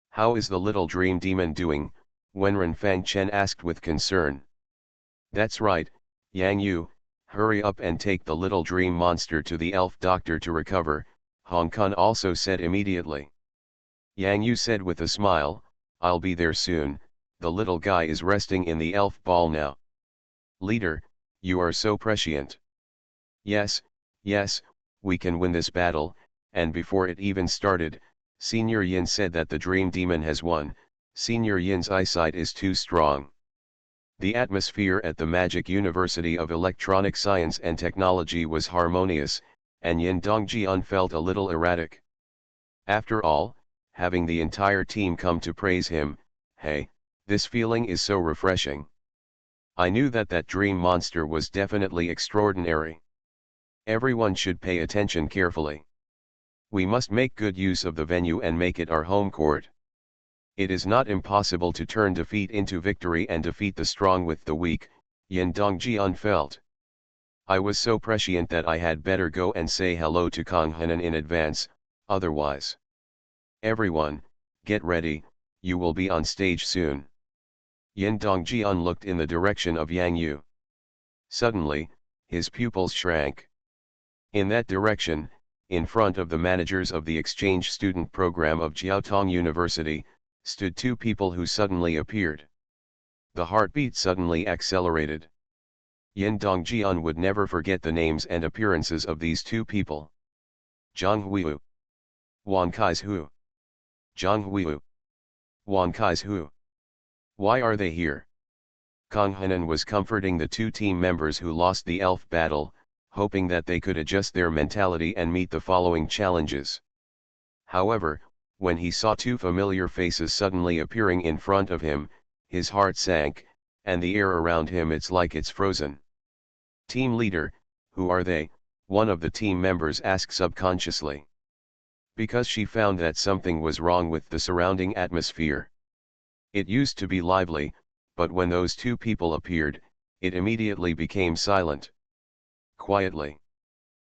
How is the little dream demon doing? Wenren Fangchen asked with concern. That's right, Yangyu, hurry up and take the little dream monster to the elf doctor to recover, Hong Kong also said immediately. Yangyu said with a smile, I'll be there soon, the little guy is resting in the elf ball now. Leader, you are so prescient. Yes, we can win this battle, and before it even started, Senior Yin said that the dream demon has won. Senior Yin's eyesight is too strong. The atmosphere at the Magic University of Electronic Science and Technology was harmonious, and Yin Dongjian felt a little erratic. After all, having the entire team come to praise him, hey, this feeling is so refreshing. I knew that dream monster was definitely extraordinary. Everyone should pay attention carefully. We must make good use of the venue and make it our home court. It is not impossible to turn defeat into victory and defeat the strong with the weak, Yin Dongjian felt. I was so prescient that I had better go and say hello to Kang Henan in advance, otherwise. Everyone, get ready, you will be on stage soon. Yin Dongjian looked in the direction of Yang Yu. Suddenly, his pupils shrank. In that direction, in front of the managers of the exchange student program of Jiaotong University, stood 2 people who suddenly appeared. The heartbeat suddenly accelerated. Yin Dongjian would never forget the names and appearances of these 2 people. Zhang Huiyu. Wang Kaizu. Zhang Huiyu. Wang Kaizu. Why are they here? Kang Henan was comforting the 2 team members who lost the elf battle, hoping that they could adjust their mentality and meet the following challenges. However, when he saw 2 familiar faces suddenly appearing in front of him, his heart sank, and the air around him it's like it's frozen. Team leader, who are they? One of the team members asked subconsciously. Because she found that something was wrong with the surrounding atmosphere. It used to be lively, but when those 2 people appeared, it immediately became silent. Quietly.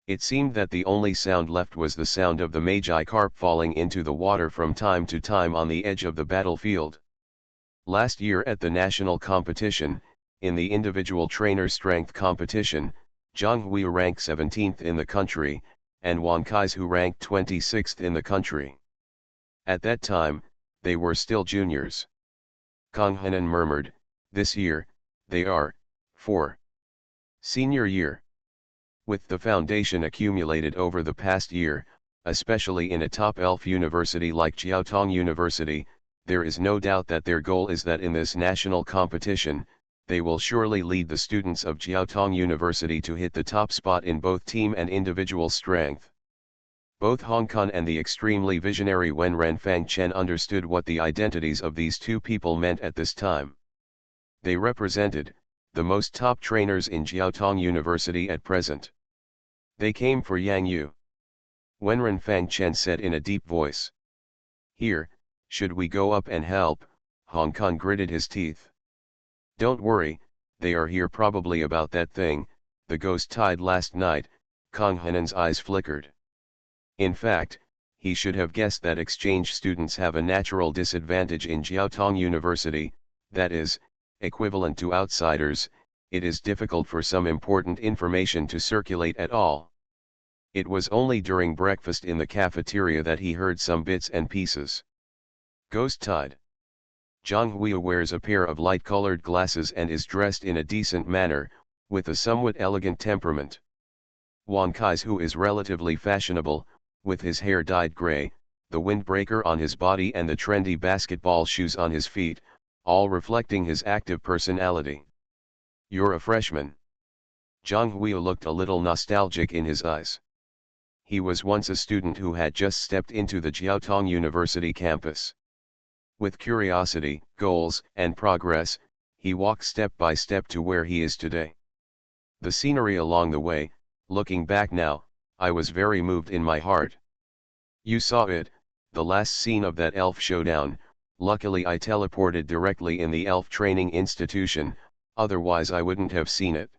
It seemed that the only sound left was the sound of the magi carp falling into the water from time to time on the edge of the battlefield. Last year at the national competition, in the individual trainer strength competition, Zhang Hui ranked 17th in the country, and Wang Kaizu ranked 26th in the country. At that time, they were still juniors. Kang Henan murmured, this year, they are, 4. Senior year. With the foundation accumulated over the past year, especially in a top elf university like Jiaotong University, there is no doubt that their goal is that in this national competition, they will surely lead the students of Jiaotong University to hit the top spot in both team and individual strength. Both Hong Kong and the extremely visionary Wenren Fangchen understood what the identities of these 2 people meant at this time. They represented the most top trainers in Jiaotong University at present. They came for Yang Yu. Wenren Fangchen said in a deep voice. Here, should we go up and help? Hong Kong gritted his teeth. Don't worry, they are here probably about that thing, the ghost tied last night, Kang Henan's eyes flickered. In fact, he should have guessed that exchange students have a natural disadvantage in Jiaotong University, that is, equivalent to outsiders, it is difficult for some important information to circulate at all. It was only during breakfast in the cafeteria that he heard some bits and pieces. Ghost tide. Zhang Huiyu wears a pair of light-colored glasses and is dressed in a decent manner, with a somewhat elegant temperament. Wan Kai's, who is relatively fashionable, with his hair dyed gray, the windbreaker on his body and the trendy basketball shoes on his feet, all reflecting his active personality. You're a freshman. Zhang Huiyu looked a little nostalgic in his eyes. He was once a student who had just stepped into the Jiaotong University campus. With curiosity, goals, and progress, he walked step by step to where he is today. The scenery along the way, looking back now, I was very moved in my heart. You saw it, the last scene of that elf showdown. Luckily I teleported directly in the elf training institution, otherwise I wouldn't have seen it.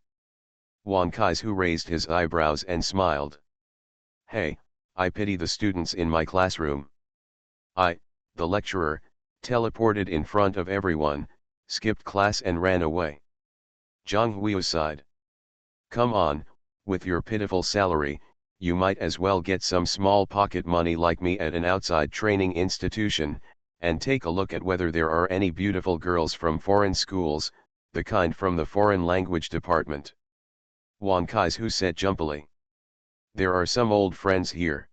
Wan Kai's, who raised his eyebrows and smiled. Hey, I pity the students in my classroom. I, the lecturer, teleported in front of everyone, skipped class and ran away. Zhang Huiyu sighed. Come on, with your pitiful salary, you might as well get some small pocket money like me at an outside training institution, and take a look at whether there are any beautiful girls from foreign schools, the kind from the foreign language department. Wan Kai's, who said jumpily. There are some old friends here.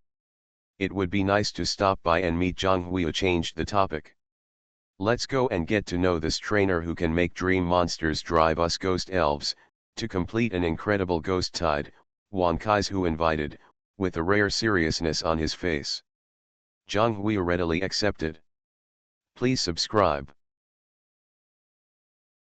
It would be nice to stop by and meet. Zhang Huiyu changed the topic. Let's go and get to know this trainer who can make dream monsters drive us ghost elves, to complete an incredible ghost tide, Wan Kai's, who invited, with a rare seriousness on his face. Zhang Huiyu readily accepted. Please subscribe.